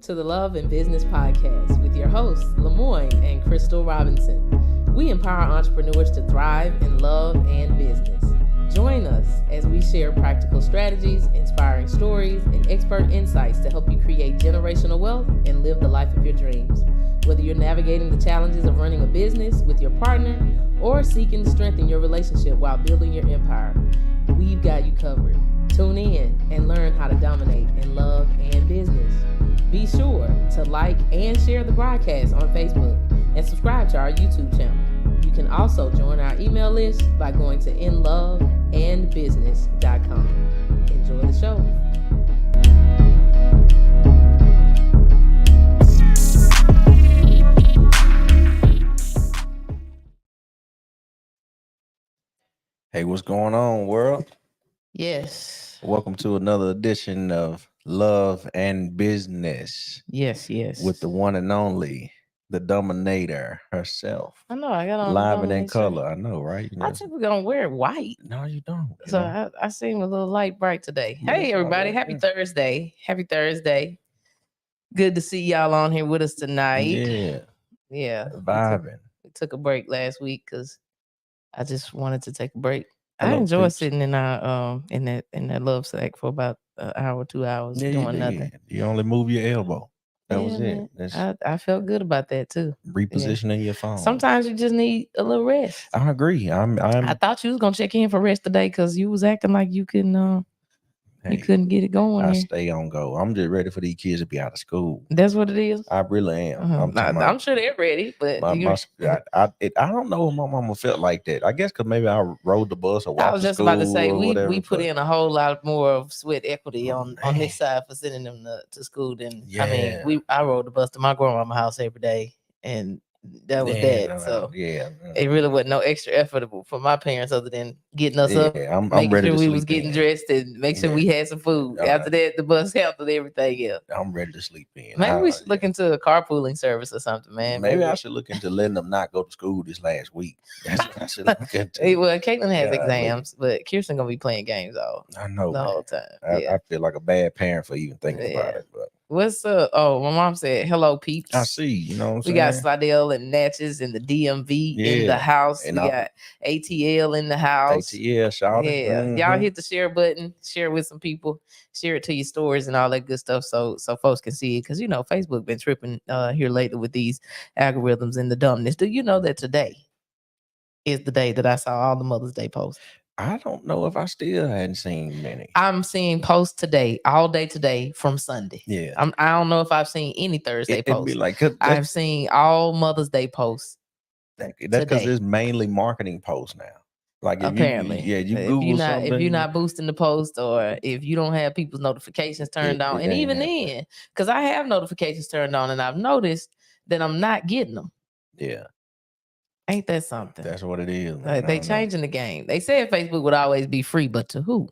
to the Love and Business Podcast with your hosts, Lemoyne and Crystal Robinson. We empower entrepreneurs to thrive in love and business. Join us as we share practical strategies, inspiring stories, and expert insights to help you create generational wealth and live the life of your dreams. Whether you're navigating the challenges of running a business with your partner or seeking to strengthen your relationship while building your empire, we've got you covered. Tune in and learn how to dominate in love and business. Be sure to like and share the broadcast on Facebook and subscribe to our YouTube channel. You can also join our email list by going to inloveandbusiness.com. Enjoy the show. Hey, what's going on, world? Yes. Welcome to another edition of Love and Business. Yes. With the one and only, the Dominator herself. I know, I got on live and in color. I know, right? I think we're gonna wear white. No, you don't. I seem a little light bright today. Yeah, hey, everybody! Happy Thursday! Happy Thursday! Good to see y'all on here with us tonight. Yeah. Vibing. We took a break last week because I just wanted to take a break. Hello, I enjoy peeps. sitting in our in that love sack for about an hour, 2 hours doing nothing. You only move your elbow. That was man. it. I felt good about that too. Repositioning your phone. Sometimes you just need a little rest. I agree. I thought you was gonna check in for rest today because you was acting like you couldn't you couldn't get it going. I here. stay on go. I'm just ready for these kids to be out of school. That's what it is. I really am. I'm sure they're ready, but I don't know if my mama felt like that. I guess because maybe I rode the bus or walked I was just about to say we put in a whole lot more of sweat equity on this side for sending them to school than I rode the bus to my grandma's house every day, and that was it really wasn't no extra effort for my parents other than getting us up, I'm making ready sure to we sleep was getting in. dressed and make sure we had some food. After that, the bus handled everything else. I'm ready to sleep in. Maybe we should look into a carpooling service or something, man. Maybe I should look into letting them not go to school this last week. That's what I should look into. Well, Caitlin has exams, but Kirsten gonna be playing games all the whole time. I feel like a bad parent for even thinking about it. But what's up? Oh, my mom said, hello, peeps. I see. You know what I'm saying? We got Slidell and Natchez and the DMV in the house. And we got ATL in the house. ATL, shout out. Y'all hit the share button, share with some people, share it to your stories and all that good stuff so folks can see it. Because, Facebook been tripping here lately with these algorithms and the dumbness. Do you know that today is the day that I saw all the Mother's Day posts? I don't know if I still hadn't seen many. I'm seeing posts today, all day today from Sunday. Yeah. I don't know if I've seen any Thursday posts. I've seen all Mother's Day posts. That's because it's mainly marketing posts now. Like apparently, you Google something. If you're not boosting the post, or if you don't have people's notifications turned on, and even then, because I have notifications turned on, and I've noticed that I'm not getting them. Yeah. Ain't that something? That's what it is. They changing the game. They said Facebook would always be free, but to who?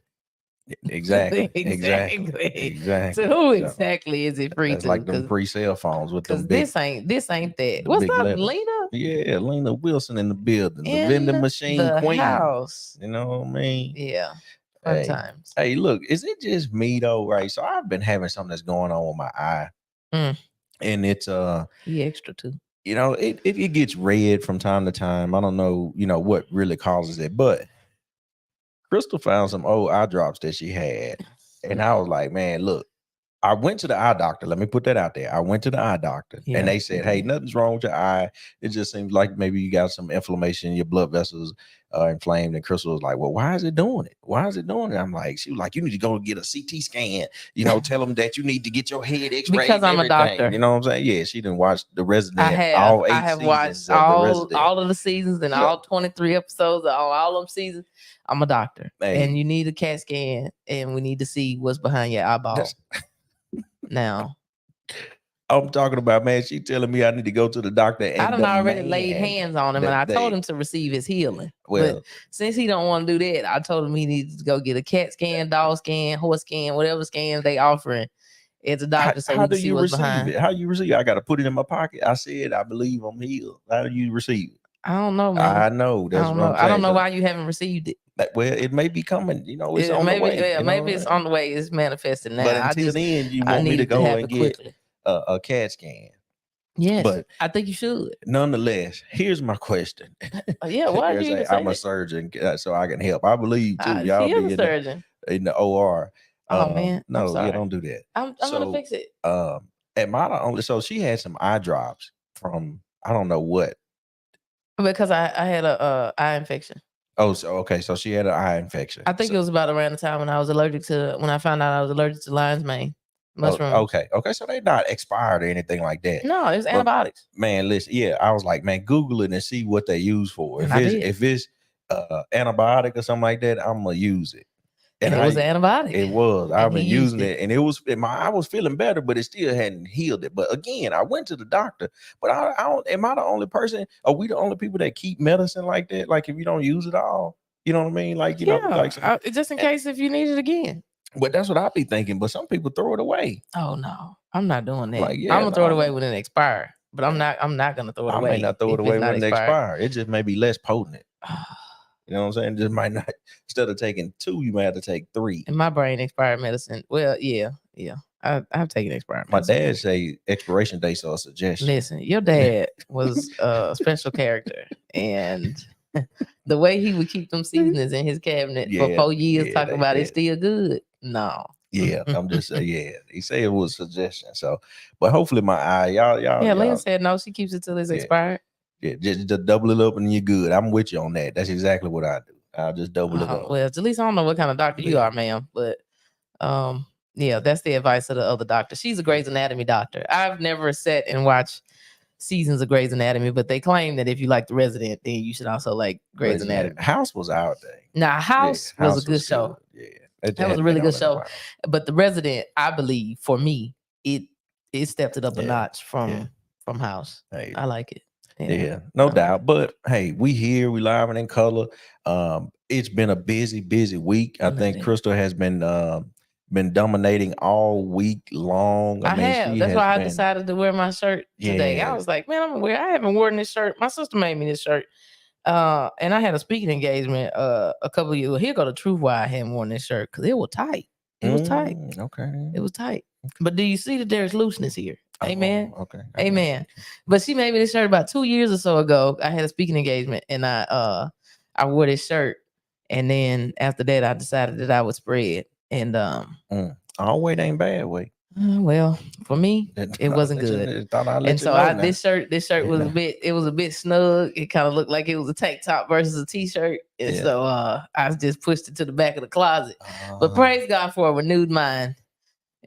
Exactly. To who exactly is it free to? To? Like them pre-cell phones with them. This ain't that. What's up, letters. Lena? Yeah, Lena Wilson in the building, the vending machine queen. House. You know what I mean? Yeah. Fun times. Hey, look, is it just me though? Right. So I've been having something that's going on with my eye, and it's extra too. It gets red from time to time. I don't know, what really causes it, but Crystal found some old eye drops that she had. And I was like, man, look, I went to the eye doctor. Let me put that out there. I went to the eye doctor and they said, hey, nothing's wrong with your eye. It just seems like maybe you got some inflammation. Your blood vessels are inflamed. And Crystal was like, well, why is it doing it? Why is it doing it? I'm like, she was like, you need to go get a CT scan. Tell them that you need to get your head x-rayed. Because I'm a doctor. You know what I'm saying? Yeah, she didn't watch The Resident. I have watched all of the seasons and all 23 episodes of all them seasons. I'm a doctor. And you need a CAT scan, and we need to see what's behind your eyeball. Now, I'm talking about, man, she telling me I need to go to the doctor. And I done already laid hands on him, and I told him to receive his healing. But since he don't want to do that, I told him he needs to go get a CAT scan, dog scan, horse scan, whatever scans they offering as a doctor. So how do you receive it? How you receive it? I got to put it in my pocket. I said, I believe I'm healed. How do you receive it? I don't know, man. I know. That's what I'm saying. I don't know why you haven't received it. Well, it may be coming. It's on the way. Maybe it's on the way. It's manifesting now. But until then, you want me to go and get a CAT scan. Yes, But I think you should. nonetheless, here's my question. Yeah, why did you even say I'm a that? surgeon, so I can help. I believe too. Y'all He is be a surgeon. in the OR. Oh man, I'm No, yeah, sorry. don't do that. I'm gonna fix it. Am I the only? So she had some eye drops from I don't know what. Because I had a eye infection. Oh, so okay, so she had an eye infection. I think it was about around the time when I found out I was allergic to lion's mane mushrooms. Okay, so they're not expired or anything like that. No, it's antibiotics. Man, listen, yeah, I was like, man, Google it and see what they use for. And if it's antibiotic or something like that, I'm gonna use it. And it was an antibiotic. It was. I've been using it, and it was. I was feeling better, but it still hadn't healed it. But again, I went to the doctor. But I don't. Am I the only person? Are we the only people that keep medicine like that? Like if you don't use it all, you know what I mean? Like you know, like just in case if you need it again. But that's what I be thinking. But some people throw it away. Oh no, I'm not doing that. Like, I'm gonna throw it away when it expires. But I'm not gonna throw it away. I may not throw it away when it expires. It just may be less potent. You know what I'm saying? Just might not. Instead of taking 2, you may have to take 3. In my brain, expired medicine. Well, yeah. I've taken expired medicine. My dad say expiration dates are a suggestion. Listen, your dad was a special character, and the way he would keep them seasonings in his cabinet for 4 years, talking about it's still good. No. Yeah, I'm just saying. Yeah, he said it was a suggestion. So, but hopefully my eye, y'all. Yeah, Lena said no. She keeps it till it's expired. Yeah, just double it up and you're good. I'm with you on that. That's exactly what I do. I'll just double it up. Well, at least I don't know what kind of doctor you are, ma'am. But yeah, that's the advice of the other doctor. She's a Grey's Anatomy doctor. I've never sat and watched seasons of Grey's Anatomy, but they claim that if you like The Resident, then you should also like Grey's Anatomy. House was our thing. Nah, House was a good show. Yeah. That was a really good show. But The Resident, I believe, for me, it stepped it up a notch from House. Hey. I like it. Yeah, no doubt. But hey, we here, we live and in color. It's been a busy week. I think Crystal has been dominating all week long. I mean, that's why I decided to wear my shirt today. I was like, man, I'm gonna wear. I haven't worn this shirt. My sister made me this shirt. And I had a speaking engagement a couple of years. Here go the truth why I hadn't worn this shirt, because it was tight. It was tight. Okay. It was tight. But do you see that there's looseness here? Amen. Okay. Amen. But she made me this shirt about 2 years or so ago. I had a speaking engagement and I wore this shirt. And then after that, I decided that I would spread. And all weight ain't bad weight. Well, for me, it wasn't good. And so this shirt was a bit snug. It kind of looked like it was a tank top versus a t-shirt. And so I just pushed it to the back of the closet. But praise God for a renewed mind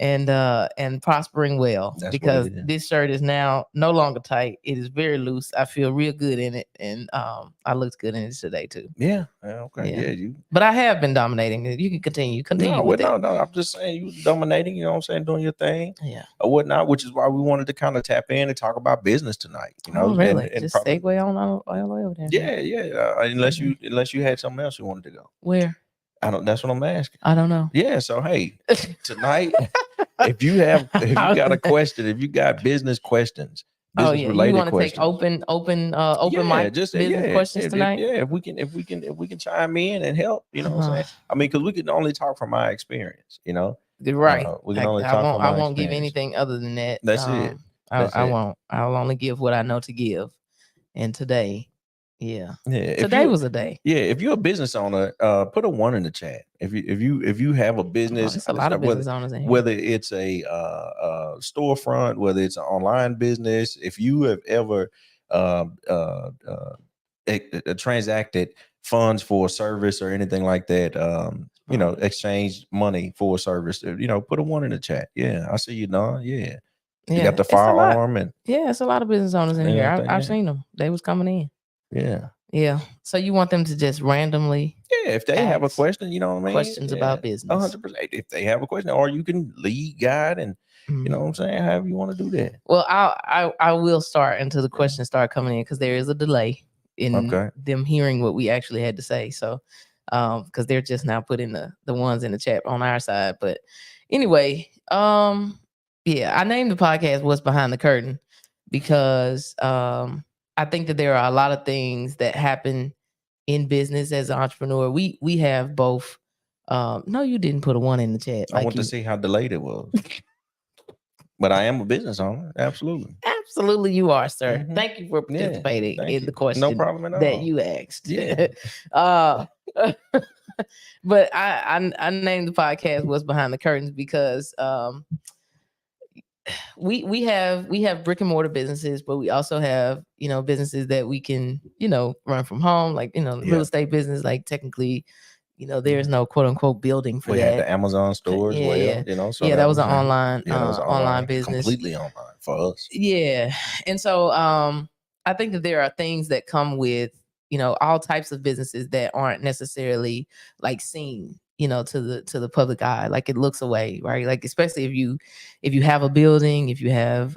and prospering well, because this shirt is now no longer tight. It is very loose. I feel real good in it, and I looked good in it today too. Yeah. Okay. Yeah. But I have been dominating. You can continue. No. I'm just saying you dominating. You know what I'm saying, doing your thing. Yeah. Or whatnot. Which is why we wanted to kind of tap in and talk about business tonight. You know, really? And just segue on all the way over there. Yeah. Unless you had something else you wanted to go. Where? That's what I'm asking. I don't know. Yeah. So hey, tonight. If you got a question, if you got business questions, business related you want to questions, take open mic business questions tonight? If we can chime in and help, you know what I'm saying? I mean, because we can only talk from my experience, you know. Right. We can only talk from my experience. I won't give anything other than that. That's it. I won't. I'll only give what I know to give. And today, today was a day. Yeah, if you're a business owner, put a 1 in the chat. If you have a business, there's a lot of business owners in here. Whether it's a storefront, whether it's an online business, if you have ever transacted funds for a service or anything like that, exchange money for a service, put a 1 in the chat. Yeah, I see you, Don. Yeah. You got the firearm and it's a lot of business owners in here. I've seen them. They was coming in. Yeah. So you want them to just randomly if they have a question, you know what I mean? Questions about business. 100%. If they have a question, or you can lead, guide, and you know what I'm saying, however you want to do that. Well, I will start until the questions start coming in, because there is a delay in them hearing what we actually had to say. So because they're just now putting the ones in the chat on our side. But anyway, I named the podcast What's Behind the Curtain because I think that there are a lot of things that happen in business as an entrepreneur. We have both. No, you didn't put a 1 in the chat. I want to see how delayed it was. But I am a business owner. Absolutely. Absolutely, you are, sir. Mhm. Thank you for Yeah, participating thank in the you. No question problem at that all. you asked. Yeah. uh, but I named the podcast "What's Behind the Curtains" because we have brick and mortar businesses, but we also have businesses that we can run from home, like real Yeah. estate business. Like technically, there's no quote unquote building for We had that. the Amazon store as Yeah, yeah, well, so yeah. that That was was an nice. online Yeah, that was online online, business. completely online for us. Yeah. And so I think that there are things that come with, all types of businesses that aren't necessarily like seen, to the public eye. Like it looks away, right? Like especially if you have a building, if you have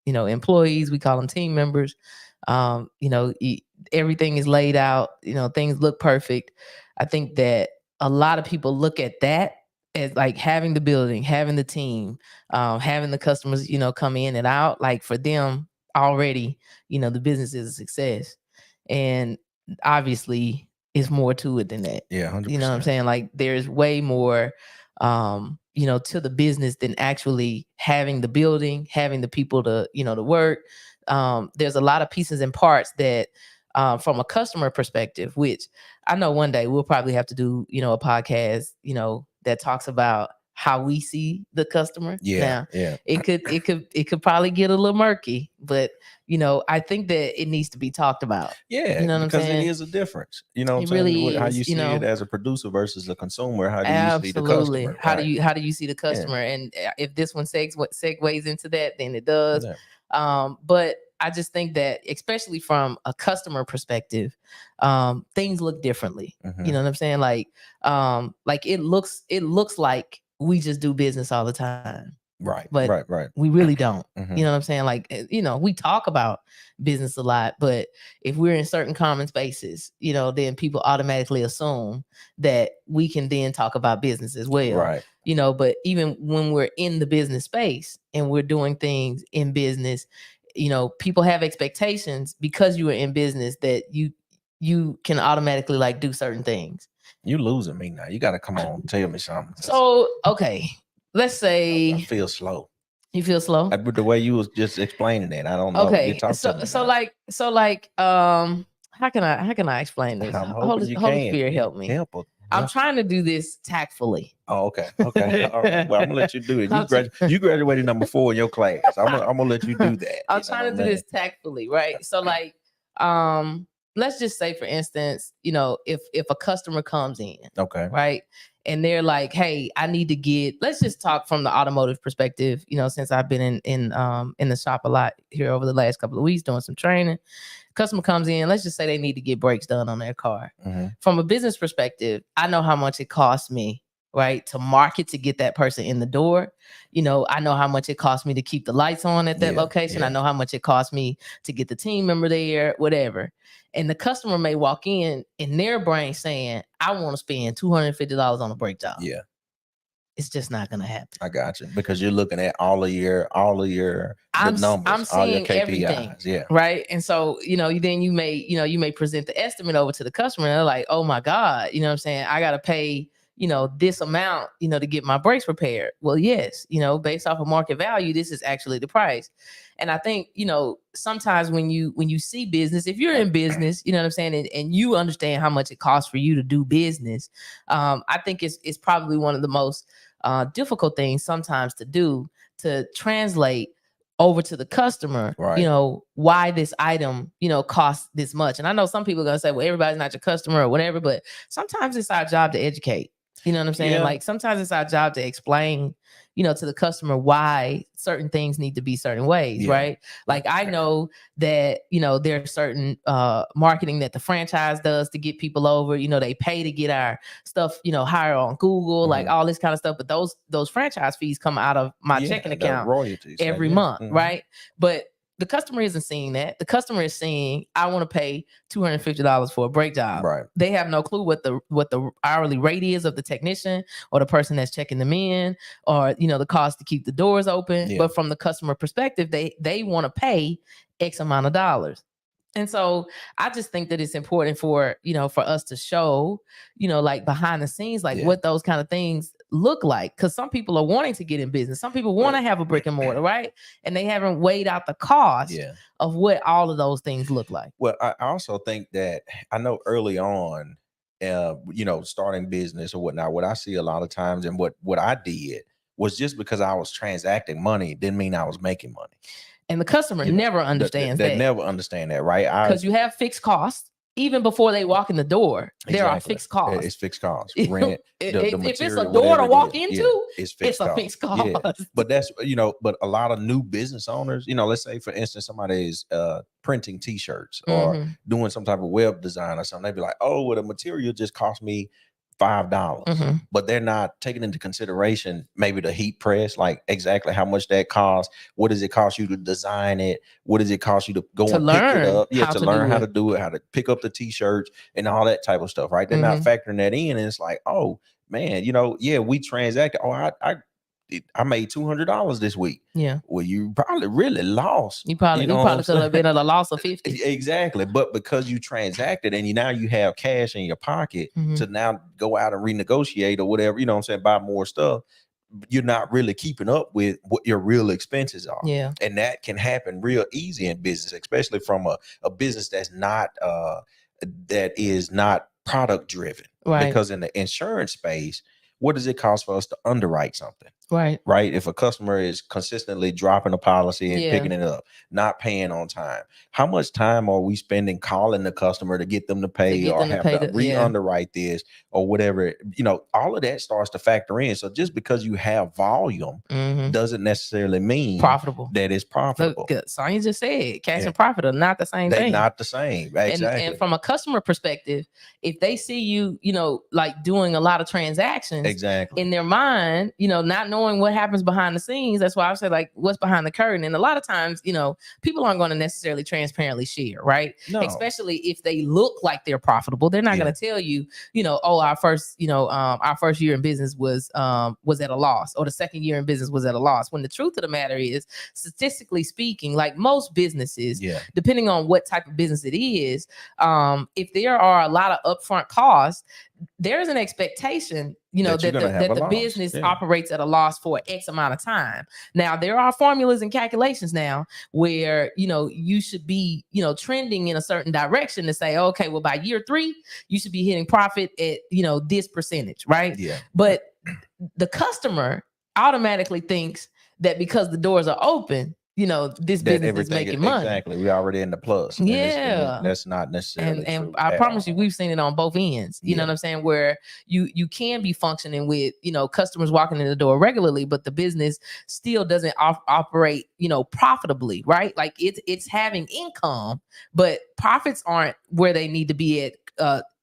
employees, we call them team members. Everything is laid out, things look perfect. I think that a lot of people look at that as like having the building, having the team, having the customers, come in and out. Like for them already, the business is a success. And obviously it's more to it than that. Yeah, You know what I'm 100%. saying? Like there's way more to the business than actually having the building, having the people to work. There's a lot of pieces and parts that from a customer perspective, which I know one day we'll probably have to do, a podcast, that talks about how we see the customer. Yeah, Now, yeah, it could probably get a little murky, but I think that it needs to be talked about. yeah, You know what I'm because it saying? is a difference. You know what I'm It saying? really How is, you see it as a producer versus a consumer. How do you see the absolutely. customer? How do Right. you see the Yeah. customer? And if this one segues into that, then it does. Yeah. But I just think that, especially from a customer perspective, things look differently. Mhm. You know what I'm saying? Like it looks like we just do business all the time, Right. but Right. we really don't. Mhm. You know what I'm saying? Like, we talk about business a lot, but if we're in certain common spaces, then people automatically assume that we can then talk about business as well. Right. But even when we're in the business space and we're doing things in business, people have expectations because you are in business that you can automatically like do certain things. You losing me now. You got to come on, tell me something. So, okay, let's I say feel slow. you feel slow. With the way you was just explaining it, I don't know. You Okay, talk to me now. how can I explain this? I'm hoping you Holy can. Spirit, help me. Help us. I'm trying to do this tactfully. Oh, okay. Okay. All right. Well, I'm gonna let you do it. You graduated number 4 in your class. I'm gonna let you do that. I'm trying to do this tactfully, right? So let's just say, for instance, if a customer comes in, Okay. right, and they're like, hey, I need to get, let's just talk from the automotive perspective, since I've been in the shop a lot here over the last couple of weeks doing some training. Customer comes in, let's just say they need to get brakes done on their car. Mm-hmm. From a business perspective, I know how much it costs me, right, to market to get that person in the door. I know how much it costs me to keep the lights on at that location. Yeah. I know how much it costs me to get the team member there, whatever. And the customer may walk in their brain saying, I want to spend $250 on a brake job. Yeah. It's just not going to happen. I got you, because you're looking at all of your numbers, I'm seeing all your KPIs. everything, yeah. Right. And so, then you may present the estimate over to the customer and they're like, oh my God, you know what I'm saying? I got to pay, this amount, to get my brakes repaired. Well, yes, based off of market value, this is actually the price. And I think, sometimes when you see business, if you're in business, you know what I'm saying, and you understand how much it costs for you to do business, I think it's probably one of the most difficult things sometimes to do, to translate over to the customer, Right. Why this item, costs this much. And I know some people are going to say, well, everybody's not your customer or whatever, but sometimes it's our job to educate. You know what I'm saying? Yeah. Like sometimes it's our job to explain, to the customer why certain things need to be certain ways, right? Like I know that, there's certain marketing that the franchise does to get people over. They pay to get our stuff, higher on Google, like all this kind of stuff. But those franchise fees come out of my checking account royalties every month, right? But the customer isn't seeing that. The customer is seeing, I want to pay $250 for a brake job. Right. They have no clue what the hourly rate is of the technician or the person that's checking them in, or the cost to keep the doors open. But from the customer perspective, they want to pay X amount of dollars. And so I just think that it's important for us to show, like behind the scenes, like what those kind of things look like? Because some people are wanting to get in business. Some people want to have a brick and mortar, right? And they haven't weighed out the cost of what all of those things look like. Well, I also think that I know early on, starting business or whatnot, what I see a lot of times and what I did was just because I was transacting money didn't mean I was making money. And the customer never understands that. They never understand that, right? Because you have fixed costs. Even before they walk in the door, there are fixed costs. It's fixed costs. Rent, if it's a door to walk into, it's a fixed cost. Yeah. But that's, but a lot of new business owners, let's say for instance, somebody is printing t-shirts or doing some type of web design or something. They'd be like, oh, well, the material just cost me $5, but they're not taking into consideration maybe the heat press, like exactly how much that costs. What does it cost you to design it? What does it cost you to go and pick it up? Yeah, to learn how to do it, how to pick up the t-shirts and all that type of stuff, right? They're not factoring that in, and it's like, oh man, we transacted. Oh, I made $200 this week. Yeah. Well, you probably really lost. You probably could have been at a loss of 50. Exactly. But because you transacted and now you have cash in your pocket to now go out and renegotiate or whatever, buy more stuff, you're not really keeping up with what your real expenses are. Yeah. And that can happen real easy in business, especially from a business that's not that is not product driven. Right. Because in the insurance space, what does it cost for us to underwrite something? Right. If a customer is consistently dropping a policy and picking it up, not paying on time, how much time are we spending calling the customer to get them to pay or have to re-underwrite this or whatever? All of that starts to factor in. So just because you have volume doesn't necessarily mean profitable. That it's profitable. Look, Sonya just said cash and profit are not the same thing. They're not the same. Exactly. And from a customer perspective, if they see you, like doing a lot of transactions in their mind, not knowing what happens behind the scenes. That's why I said, like, what's behind the curtain. And a lot of times, people aren't going to necessarily transparently share, right? No. Especially if they look like they're profitable. They're not going to tell you, our first year in business was at a loss, or the second year in business was at a loss. When the truth of the matter is, statistically speaking, like most businesses, depending on what type of business it is, if there are a lot of upfront costs, there's an expectation, that the business operates at a loss for X amount of time. Now, there are formulas and calculations now where, you should be, trending in a certain direction to say, okay, well, by year 3, you should be hitting profit at, this percentage, right? Yeah. But the customer automatically thinks that because the doors are open, this business is making money. Exactly. We're already in the plus. Yeah. And that's not necessarily and true. I promise you, we've seen it on both ends. You know what I'm saying? Where you can be functioning with, customers walking in the door regularly, but the business still doesn't operate, profitably, right? Like it's having income, but profits aren't where they need to be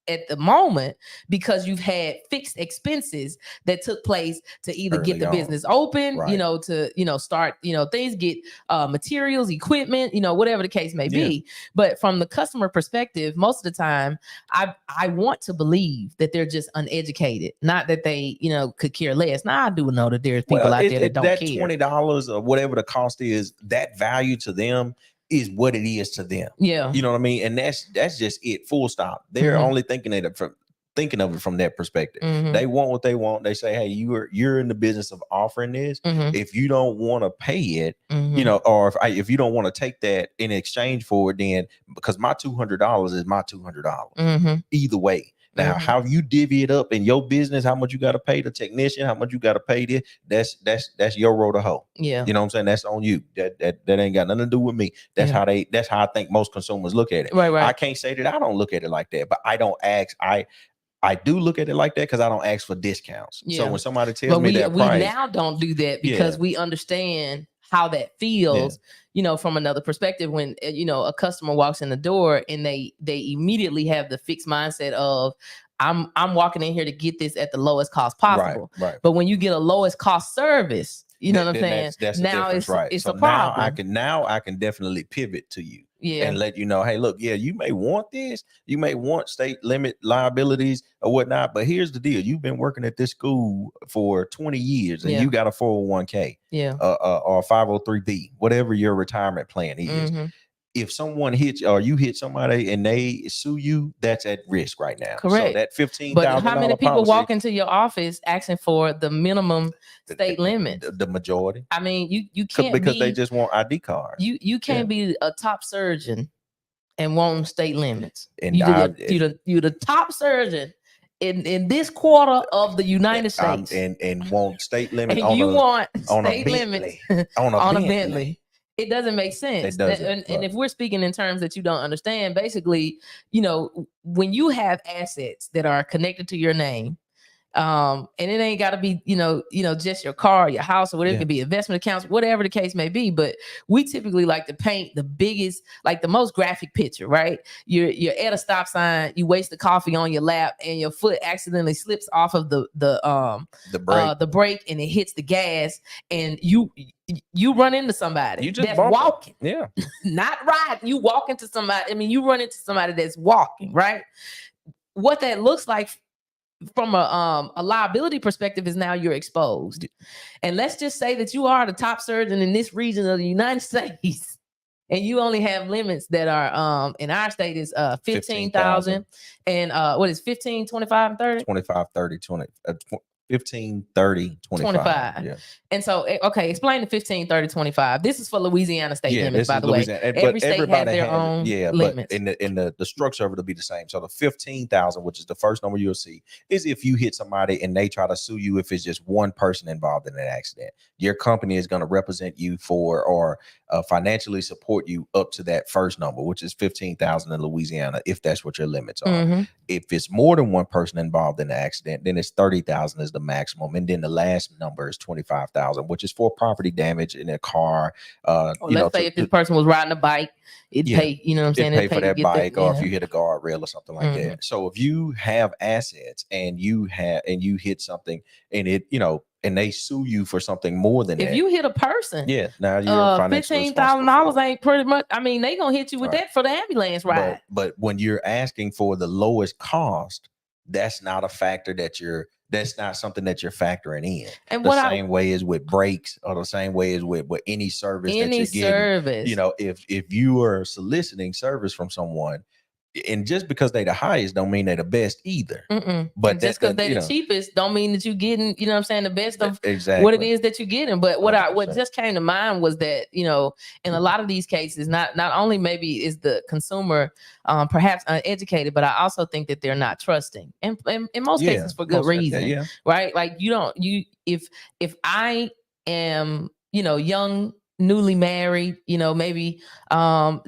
at the moment, because you've had fixed expenses that took place to either get the business open, to, start, things get materials, equipment, whatever the case may be. But from the customer perspective, most of the time, I want to believe that they're just uneducated, not that they, could care less. Now, I do know that there's people out there that don't care. $20 or whatever the cost is, that value to them is what it is to them. Yeah. You know what I mean? And that's just it, full stop. They're only thinking of it from that perspective. They want what they want. They say, hey, you're in the business of offering this. If you don't want to pay it, or if you don't want to take that in exchange for it, then because my $200 is my $200 either way. Now, how you divvy it up in your business, how much you got to pay the technician, how much you got to pay this, that's your road to hoe. Yeah. You know what I'm saying? That's on you. That ain't got nothing to do with me. That's how I think most consumers look at it. Right. I can't say that I don't look at it like that, but I don't ask. I do look at it like that because I don't ask for discounts. Yeah. So when somebody tells me that price, we now don't do that because we understand how that feels, from another perspective. When, a customer walks in the door and they immediately have the fixed mindset of, I'm walking in here to get this at the lowest cost possible. Right. But when you get a lowest cost service, you know what I'm saying? That's now it's so a problem. I can definitely pivot to you. Yeah. And let you know, hey, look, you may want this, you may want state limit liabilities or whatnot, but here's the deal. You've been working at this school for 20 years and you got a 401k or 503b, whatever your retirement plan is. if someone hits or you hit somebody and they sue you, that's at risk right now. Correct. So that $15,000 But how many people policy, walk into your office asking for the minimum state limits? the majority. I mean, you can't because be, they just want ID cards. You can't be a top surgeon and want state limits. And you the top surgeon in this quarter of the United States, and want state limits and you want state limits on a Bentley. It doesn't make sense. It doesn't. And if we're speaking in terms that you don't understand, basically, you know, when you have assets that are connected to your name, and it ain't got to be, just your car, your house, or whatever. It could be investment accounts, whatever the case may be. But we typically like to paint the biggest, like the most graphic picture, right? You're at a stop sign, you waste the coffee on your lap, and your foot accidentally slips off of the brake, and it hits the gas, and you run into somebody that's walking. Yeah. Not riding. You walk into somebody. I mean, you run into somebody that's walking, right? What that looks like from a liability perspective is now you're exposed. And let's just say that you are the top surgeon in this region of the United States, and you only have limits that are in our state is 15,000 and what is 15, 25, and 30? 25, 30, 20. 15, 30, 25. Yeah. And so, okay, explain the 15, 30, 25. This is for Louisiana state limits, by the way. Every state has their own limits. But in the structure of it will be the same. So the 15,000, which is the first number you'll see, is if you hit somebody and they try to sue you if it's just one person involved in an accident. Your company is going to represent you for or financially support you up to that first number, which is 15,000 in Louisiana, if that's what your limits are. Mm-hmm. If it's more than one person involved in the accident, then it's 30,000 is the maximum, and then the last number is 25,000, which is for property damage in a car. Let's say if this person was riding a bike, it'd pay. You know what I'm saying? It'd pay for that bike, or if you hit a guardrail or something like that. So if you have assets and you hit something, and it and they sue you for something more than that. If you hit a person, now you're $15,000 ain't pretty much. I mean, they gonna hit you with that for the ambulance ride. But when you're asking for the lowest cost, that's not a factor that's not something that you're factoring in. And the same way as with brakes, or the same way as with any service that you're getting. If you are soliciting service from someone, and just because they the highest don't mean they're the best either. But just because they're the cheapest don't mean that you're getting, the best of what it is that you're getting. But what just came to mind was that, in a lot of these cases, not only maybe is the consumer perhaps uneducated, but I also think that they're not trusting. And in most cases for good reason. Right? Like if I am, young, newly married, maybe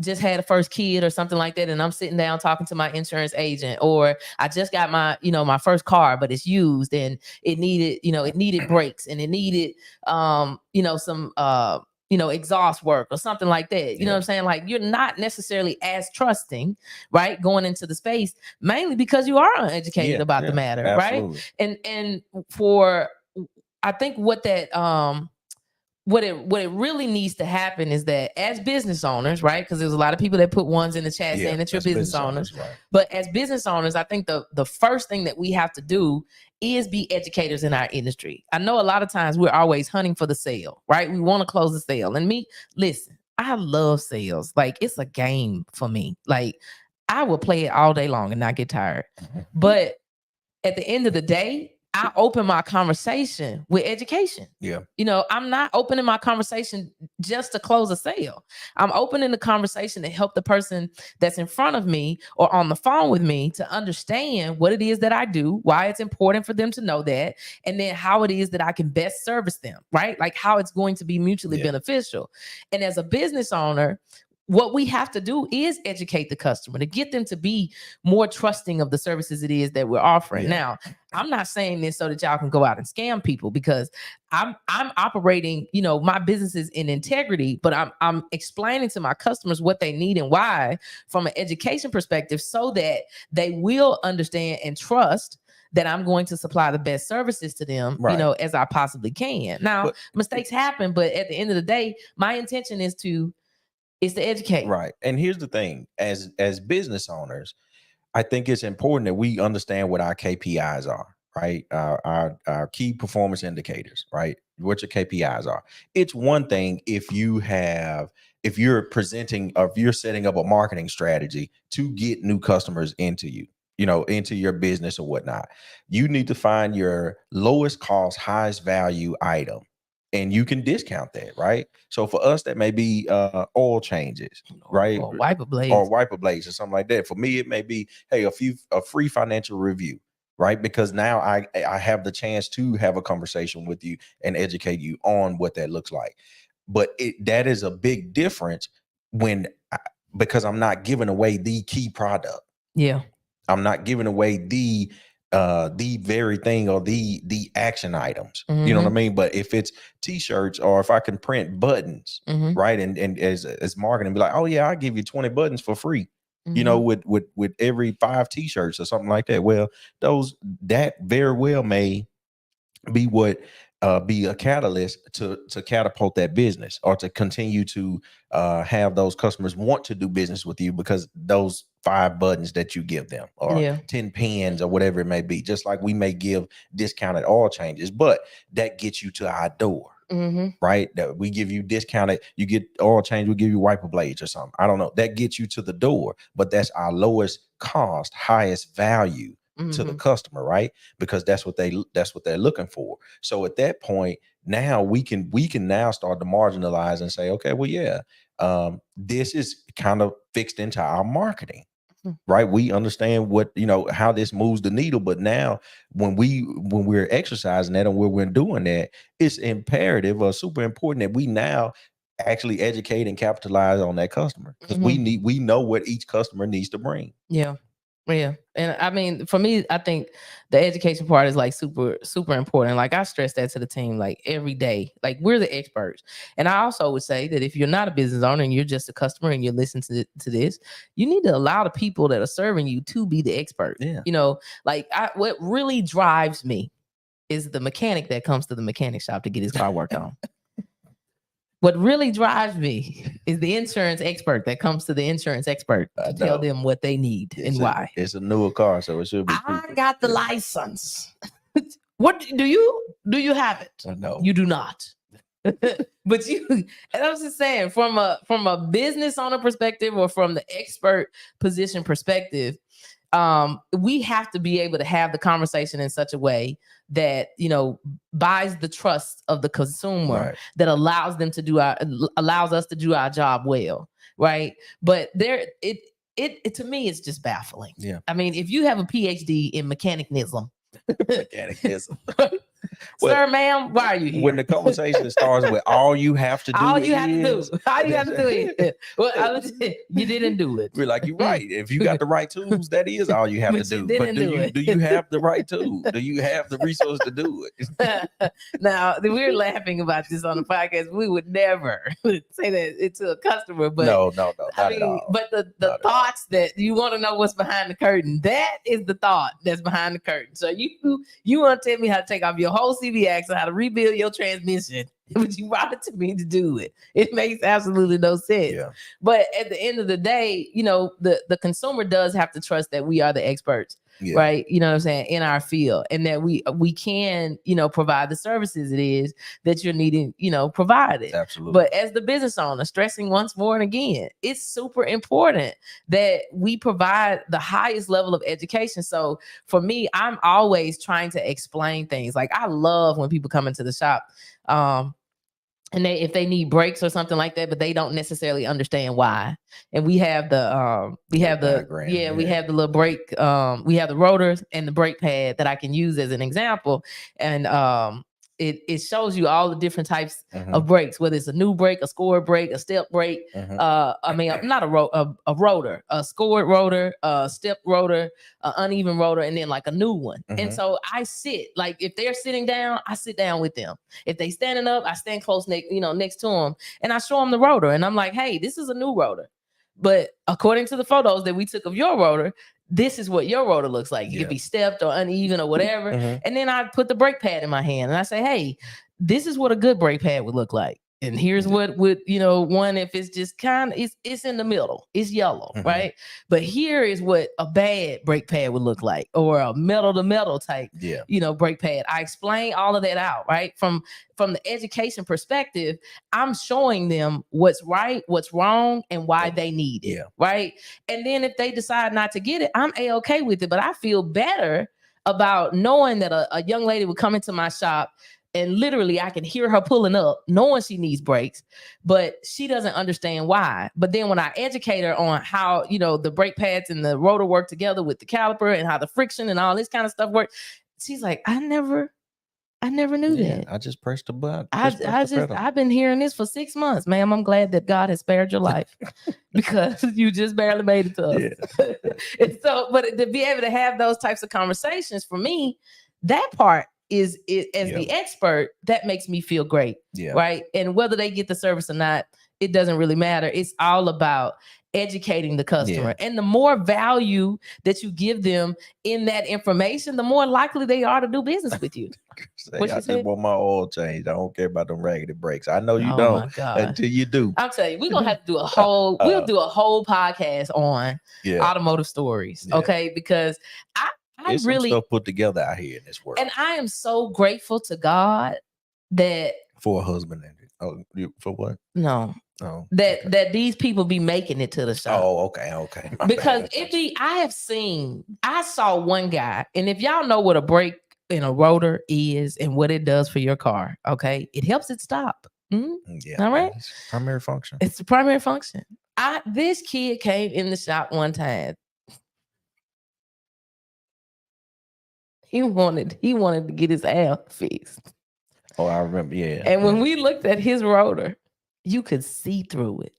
just had a first kid or something like that, and I'm sitting down talking to my insurance agent, or I just got my my first car, but it's used and it needed brakes, and it needed some exhaust work or something like that. You know what I'm saying? Like, you're not necessarily as trusting, right, going into the space, mainly because you are uneducated about the matter. Absolutely. Right? And for, I think what that what it really needs to happen is that as business owners, right? Because there's a lot of people that put ones in the chat saying that you're business owners. Right. But as business owners, I think the first thing that we have to do is be educators in our industry. I know a lot of times we're always hunting for the sale, right? We want to close the sale. And listen, I love sales. Like, it's a game for me. Like, I will play it all day long and not get tired. But at the end of the day, I open my conversation with education. Yeah. I'm not opening my conversation just to close a sale. I'm opening the conversation to help the person that's in front of me or on the phone with me to understand what it is that I do, why it's important for them to know that, and then how it is that I can best service them, right? Like, how it's going to be mutually beneficial. And as a business owner, what we have to do is educate the customer to get them to be more trusting of the services it is that we're offering. Yeah. Now, I'm not saying this so that y'all can go out and scam people, because I'm operating, my businesses in integrity, but I'm explaining to my customers what they need and why from an education perspective, so that they will understand and trust that I'm going to supply the best services to them, as I possibly can. Now, mistakes happen, but at the end of the day, my intention is to educate. Right. And here's the thing, as business owners, I think it's important that we understand what our KPIs are, right? Our key performance indicators, right? What your KPIs are. It's one thing if you have if you're presenting or if you're setting up a marketing strategy to get new customers into you, into your business or whatnot, you need to find your lowest cost, highest value item, and you can discount that, right? So for us, that may be oil changes, right? Or wiper blades. Or wiper blades or something like that. For me, it may be, hey, a free financial review, right? Because now I have the chance to have a conversation with you and educate you on what that looks like. But that is a big difference because I'm not giving away the key product. Yeah. I'm not giving away the very thing or the action items. You know what I mean? But if it's t-shirts or if I can print buttons, right? And as marketing, be like, oh yeah, I'll give you 20 buttons for free. With every 5 t-shirts or something like that. Well, that very well may be what be a catalyst to catapult that business or to continue to have those customers want to do business with you because those 5 buttons that you give them or 10 pens or whatever it may be. Just like we may give discounted oil changes, but that gets you to our door. Right, that we give you discounted, you get oil change, we give you wiper blades or something. I don't know. That gets you to the door, but that's our lowest cost, highest value to the customer, right? Because that's what they're looking for. So at that point, now we can now start to marginalize and say, okay, well, yeah, this is kind of fixed into our marketing. Right, we understand what how this moves the needle, but now when we're exercising that and when we're doing that, it's imperative or super important that we now actually educate and capitalize on that customer because we know what each customer needs to bring. Yeah. And I mean, for me, I think the education part is like super, super important. Like I stress that to the team like every day. Like we're the experts. And I also would say that if you're not a business owner and you're just a customer and you're listening to this, you need to allow the people that are serving you to be the expert. Yeah. What really drives me is the mechanic that comes to the mechanic shop to get his car worked on. What really drives me is the insurance expert that comes to the insurance expert to tell them what they need and why. It's a newer car, so it should be. I got the license. What do you have it? No, you do not. But and I was just saying, from a business owner perspective or from the expert position perspective, we have to be able to have the conversation in such a way that buys the trust of the consumer, right, that allows us to do our job well, right? But it to me it's just baffling. Yeah, I mean, if you have a PhD in mechanicism, well, sir, ma'am, why are you here? When the conversation starts with all you have to do, all you have to do is, well, you didn't do it. We're like, you're right. If you got the right tools, that is all you have to do. But do you have the right tool? Do you have the resource to do it? Now, we're laughing about this on the podcast. We would never say that to a customer, but no, not at all. But the thoughts that you want to know what's behind the curtain, that is the thought that's behind the curtain. So you want to tell me how to take off your whole CV axle, how to rebuild your transmission, but you brought it to me to do it. It makes absolutely no sense. Yeah. But at the end of the day, the consumer does have to trust that we are the experts, right? You know what I'm saying, in our field, and that we can, provide the services it is that you're needing, provided. Absolutely. But as the business owner, stressing once more and again, it's super important that we provide the highest level of education. So for me, I'm always trying to explain things. Like I love when people come into the shop, and if they need brakes or something like that, but they don't necessarily understand why. And we have the we have the little brake, we have the rotors and the brake pad that I can use as an example. And it shows you all the different types of brakes, whether it's a new brake, a scored brake, a step brake. I mean, not a rotor, a scored rotor, a step rotor, an uneven rotor, and then like a new one. And so I sit, like if they're sitting down, I sit down with them. If they standing up, I stand close next to them, and I show them the rotor, and I'm like, hey, this is a new rotor. But according to the photos that we took of your rotor, this is what your rotor looks like. It could be stepped or uneven or whatever. And then I put the brake pad in my hand and I say, hey, this is what a good brake pad would look like. And here's what would, one, if it's just kind of, it's in the middle, it's yellow, right? But here is what a bad brake pad would look like, or a metal to metal type, brake pad. I explain all of that out, right? From the education perspective, I'm showing them what's right, what's wrong, and why they need it, right? And then if they decide not to get it, I'm A-okay with it, but I feel better about knowing that a young lady would come into my shop and literally I can hear her pulling up, knowing she needs brakes, but she doesn't understand why. But then when I educate her on how, the brake pads and the rotor work together with the caliper and how the friction and all this kind of stuff works, she's like, I never knew that. I just pressed the button. I've been hearing this for 6 months, ma'am. I'm glad that God has spared your life because you just barely made it to us. And so, but to be able to have those types of conversations, for me, that part is as the expert, that makes me feel great, right? And whether they get the service or not, it doesn't really matter. It's all about educating the customer. And the more value that you give them in that information, the more likely they are to do business with you. I just want my oil changed. I don't care about them raggedy brakes. I know you don't until you do. I'll tell you, we're gonna have to do a whole we'll do a whole podcast on automotive stories. Okay, because there's really some stuff put together out here in this world. And I am so grateful to God that for a husband. For what? No. Oh, that these people be making it to the shop. Oh, okay. Because I saw one guy, and if y'all know what a brake and a rotor is and what it does for your car, okay, it helps it stop. Yeah. All right. It's primary function. It's the primary function. This kid came in the shop one time. He wanted to get his ass fixed. Oh, I remember. Yeah. And when we looked at his rotor, you could see through it.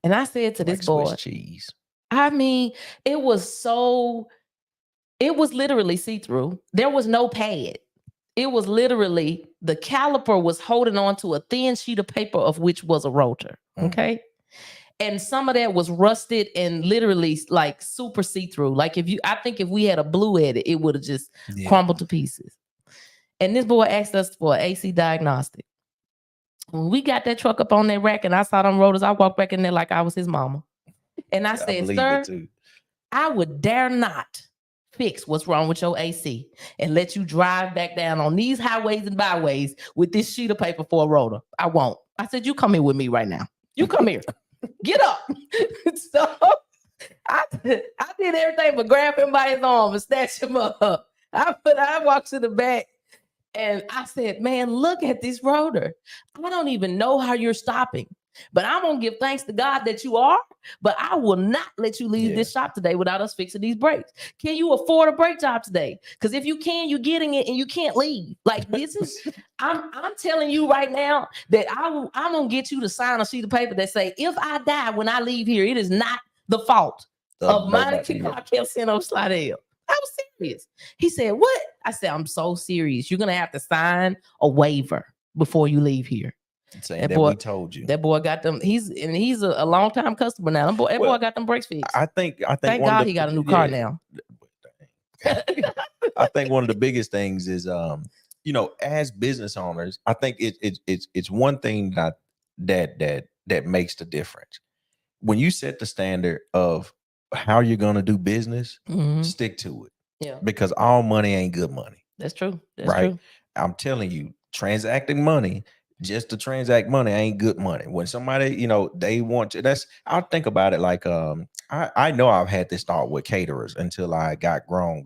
And I said to this boy, Swiss cheese. I mean, it was literally see-through. There was no pad. It was literally, the caliper was holding on to a thin sheet of paper of which was a rotor. Okay. And some of that was rusted and literally like super see-through. Like I think if we had a blue at it, it would have just crumbled to pieces. And this boy asked us for an AC diagnostic. When we got that truck up on that rack and I saw them rotors, I walked back in there like I was his mama. And I said, sir, I would dare not fix what's wrong with your AC and let you drive back down on these highways and byways with this sheet of paper for a rotor. I won't. I said, you come here with me right now. You come here. Get up. So I did everything but grab him by his arm and snatch him up. I walked to the back and I said, man, look at this rotor. I don't even know how you're stopping, but I'm going to give thanks to God that you are, but I will not let you leave this shop today without us fixing these brakes. Can you afford a brake job today? Because if you can, you're getting it and you can't leave. Like this is, I'm telling you right now that I'm going to get you to sign a sheet of paper that say, if I die when I leave here, it is not the fault of Monica Calcino Slidell. I was serious. He said, what? I said, I'm so serious. You're going to have to sign a waiver before you leave here. Saying that we told you. That boy got them. He's a long-time customer now. That boy got them brakes fixed. I think thank God he got a new car now. I think one of the biggest things is as business owners, I think it's one thing that makes the difference. When you set the standard of how you're going to do business, stick to it. Yeah. Because all money ain't good money. That's true. That's right. True. I'm telling you, transacting money, just to transact money ain't good money. When somebody, they want to, I'll think about it like, I know I've had this thought with caterers until I got grown.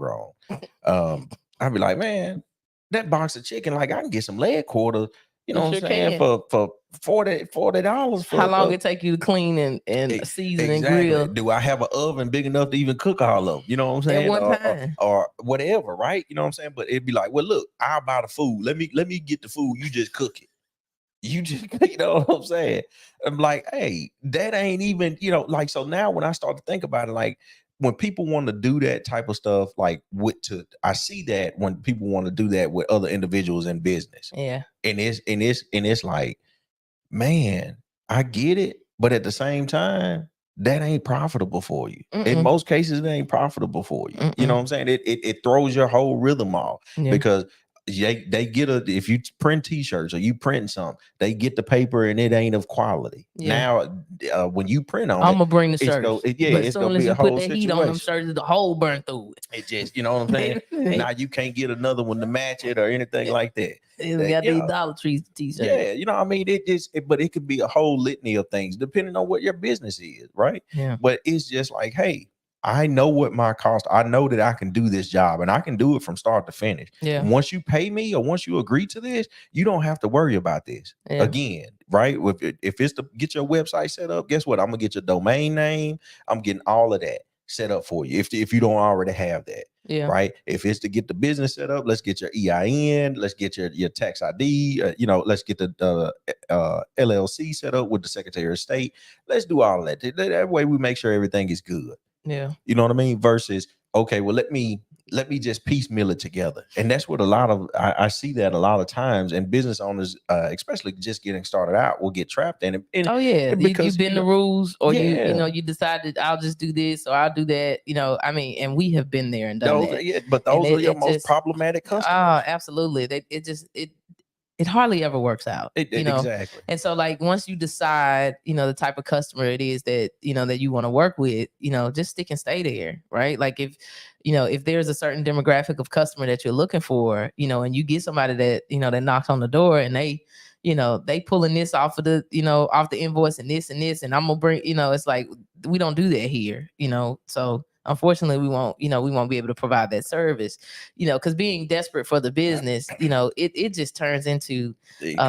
I'd be like, man, that box of chicken, like I can get some leg quarters, what I'm saying, for $40. How long it take you to clean and season and grill? Do I have an oven big enough to even cook all of them? You know what I'm saying? At one time. Or whatever, right? You know what I'm saying? But it'd be like, well, look, I'll buy the food. Let me get the food. You just cook it. You just, you know what I'm saying? I'm like, hey, that ain't even, like, so now when I start to think about it, like when people want to do that type of stuff, like I see that when people want to do that with other individuals in business. Yeah. And it's like, man, I get it. But at the same time, that ain't profitable for you. In most cases, it ain't profitable for you. You know what I'm saying? It throws your whole rhythm off because they get if you print t-shirts or you print something, they get the paper and it ain't of quality. Now when you print on I'm gonna bring the shirts, but as it's soon gonna as be you a put whole that heat on them situation. shirts, the hole burn through it. It just, you know what I'm saying? Now you can't get another one to match it or anything like that. They got these Dollar Tree t-shirts. Yeah, you know what I mean? But it could be a whole litany of things depending on what your business is, right? Yeah. But it's just like, hey, I know what my cost. I know that I can do this job and I can do it from start to finish. Yeah. Once you pay me or once you agree to this, you don't have to worry about this again, right? If it's to get your website set up, guess what? I'm gonna get your domain name. I'm getting all of that set up for you if you don't already have that. Yeah. Right. If it's to get the business set up, let's get your EIN, let's get your tax ID, let's get the LLC set up with the Secretary of State. Let's do all of that. That way we make sure everything is good. Yeah. You know what I mean? Versus, okay, well, let me just piecemeal it together. And that's what I see that a lot of times, and business owners, especially just getting started out, will get trapped in it. Oh yeah, because you've been the rules, or yeah. you decided I'll just do this or I'll do that. I mean, and we have been there and done that. Yeah, but those are your most problematic customers. Absolutely. It hardly ever works out. Exactly. And so like once you decide, the type of customer it is that that you want to work with, just stick and stay there, right? Like if there's a certain demographic of customer that you're looking for, and you get somebody that that knocks on the door and they pulling this off of the off the invoice and this, and I'm gonna bring, it's like we don't do that here, so unfortunately we won't be able to provide that service, because being desperate for the business, it just turns into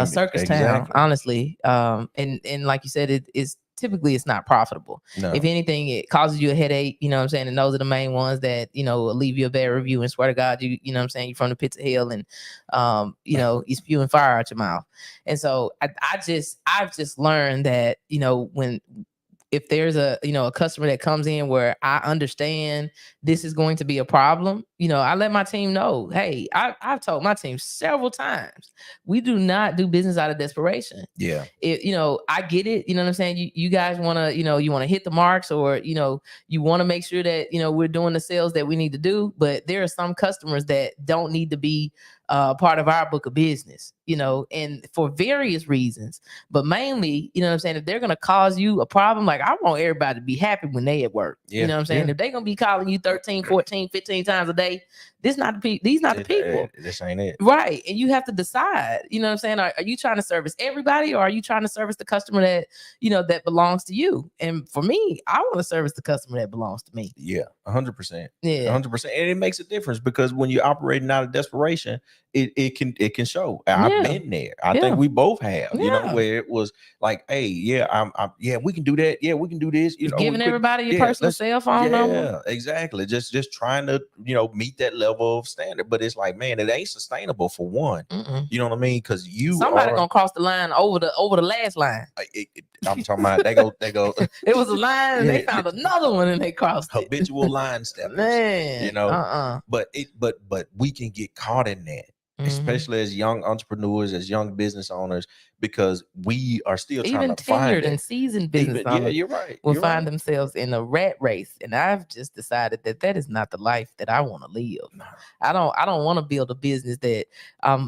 circus town, honestly. And like you said, it's typically it's not profitable. No. If anything, it causes you a headache, you know what I'm saying? And those are the main ones that, will leave you a bad review and swear to God, you know what I'm saying, you're from the pits of hell and you're spewing fire out your mouth. And so I've just learned that, if there's a customer that comes in where I understand this is going to be a problem, I let my team know, hey, I've told my team several times, we do not do business out of desperation. Yeah. I get it. You know what I'm saying? You guys want to, you want to hit the marks, or, you want to make sure that, we're doing the sales that we need to do. But there are some customers that don't need to be part of our book of business, and for various reasons, but mainly, you know what I'm saying, if they're going to cause you a problem, like I want everybody to be happy when they at work. Yeah. You know what I'm saying? Yeah. If they're going to be calling you 13, 14, 15 times a day, these not the people. This ain't it. Right. And you have to decide, you know what I'm saying? Are you trying to service everybody, or are you trying to service the customer that, that belongs to you? And for me, I want to service the customer that belongs to me. Yeah. 100%. Yeah. 100%. And it makes a difference, because when you're operating out of desperation, it can show. I've been there. I think we both have, where it was like, hey, we can do that. Yeah, we can do this. Giving everybody your personal cell phone number. Yeah, exactly. Just trying to, meet that level of standard. But it's like, man, it ain't sustainable for one. Mm-mm. You know what I mean? Because somebody gonna cross the line over the last line. I'm talking about they go. It was a line and they found another one and they crossed it. Habitual line steppers. Man, But we can get caught in that. Mm-hmm. Especially as young entrepreneurs, as young business owners, because we are still trying to find tenured and seasoned business owners. Yeah, you're right. Will find themselves in a rat race, and I've just decided that is not the life that I want to live. No. I don't want to build a business that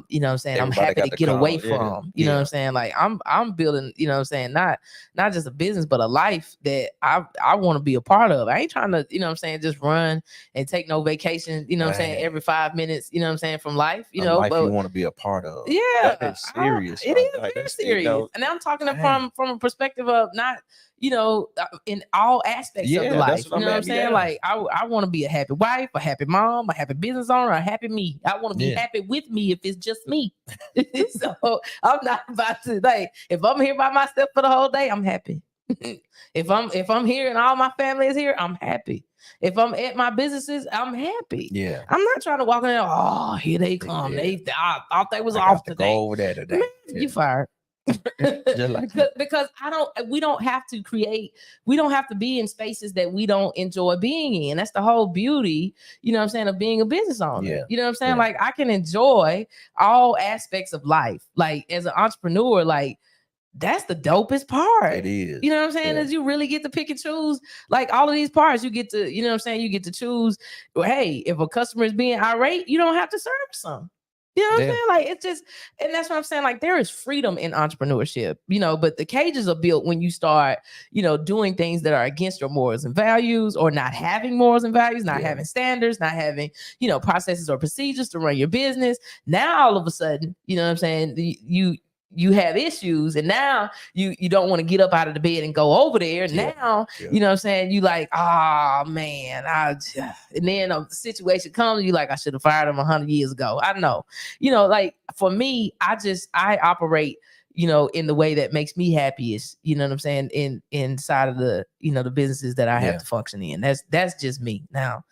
you know what I'm saying, everybody I'm happy to get away from. You know what I'm saying? Like I'm building, you know what I'm saying, not just a business, but a life that I want to be a part of. I ain't trying to, you know what I'm saying, just run and take no vacation, you know what I'm saying, every 5 minutes, you know what I'm saying, from life, life you want to be a part of. Yeah, that's serious. It is very serious. And I'm talking from a perspective of not, in all aspects of the life. You know what I'm saying? Yeah. Like I want to be a happy wife, a happy mom, a happy business owner, a happy me. I want to be happy with me if it's just me. So I'm not about to, like, if I'm here by myself for the whole day, I'm happy. If I'm here and all my family is here, I'm happy. If I'm at my businesses, I'm happy. Yeah. I'm not trying to walk in there, oh, here they come. Yeah. I thought they was off today. Go over there today. Man, you fired. Because we don't have to be in spaces that we don't enjoy being in. That's the whole beauty, you know what I'm saying, of being a business owner. Yeah. You know what I'm saying? Yeah. Like I can enjoy all aspects of life. Like as an entrepreneur, like that's the dopest part. It is. You know what I'm saying? Is you really get to pick and choose like all of these parts. You get to, you know what I'm saying? You get to choose, well, hey, if a customer is being irate, you don't have to service them. You know what I'm saying? Like, it's just, and that's what I'm saying. Like, there is freedom in entrepreneurship, but the cages are built when you start, doing things that are against your morals and values, or not having morals and values, not having standards, not having, processes or procedures to run your business. Now, all of a sudden, you know what I'm saying? You have issues, and now you don't want to get up out of the bed and go over there. Now, you know what I'm saying? You like, oh man, and then a situation comes, you like, I should have fired him 100 years ago. I know, like for me, I operate, in the way that makes me happiest, you know what I'm saying? Inside of the, the businesses that I have to function in. That's just me. Now,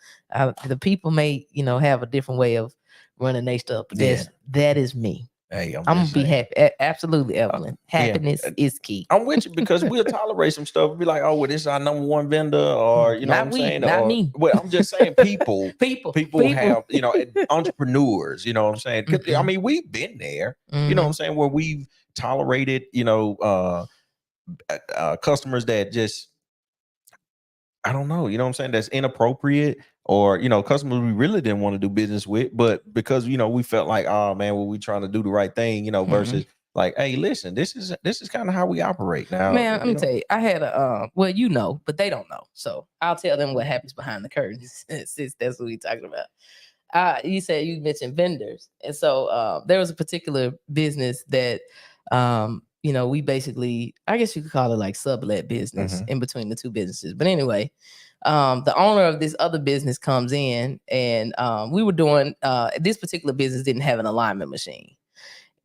the people may, have a different way of running their stuff, but that is me. Hey, I'm gonna be happy. Absolutely, Evelyn. Happiness is key. I'm with you, because we'll tolerate some stuff. Be like, oh, well, this is our number one vendor, or you know not what I'm saying? Not me. Well, I'm just saying people have, entrepreneurs, you know what I'm saying? I mean, we've been there, you know what I'm saying, where we've tolerated, customers that just, I don't know, you know what I'm saying, that's inappropriate, or customers we really didn't want to do business with, but because we felt like, oh man, well, we trying to do the right thing, versus like, hey, listen, this is kind of how we operate now. Man, let me tell you, I had a but they don't know, so I'll tell them what happens behind the curtains, since that's what we talking about. You said you mentioned vendors, and so there was a particular business that we basically, I guess you could call it like sublet business in between the two businesses. But anyway, the owner of this other business comes in, and we were doing, this particular business didn't have an alignment machine,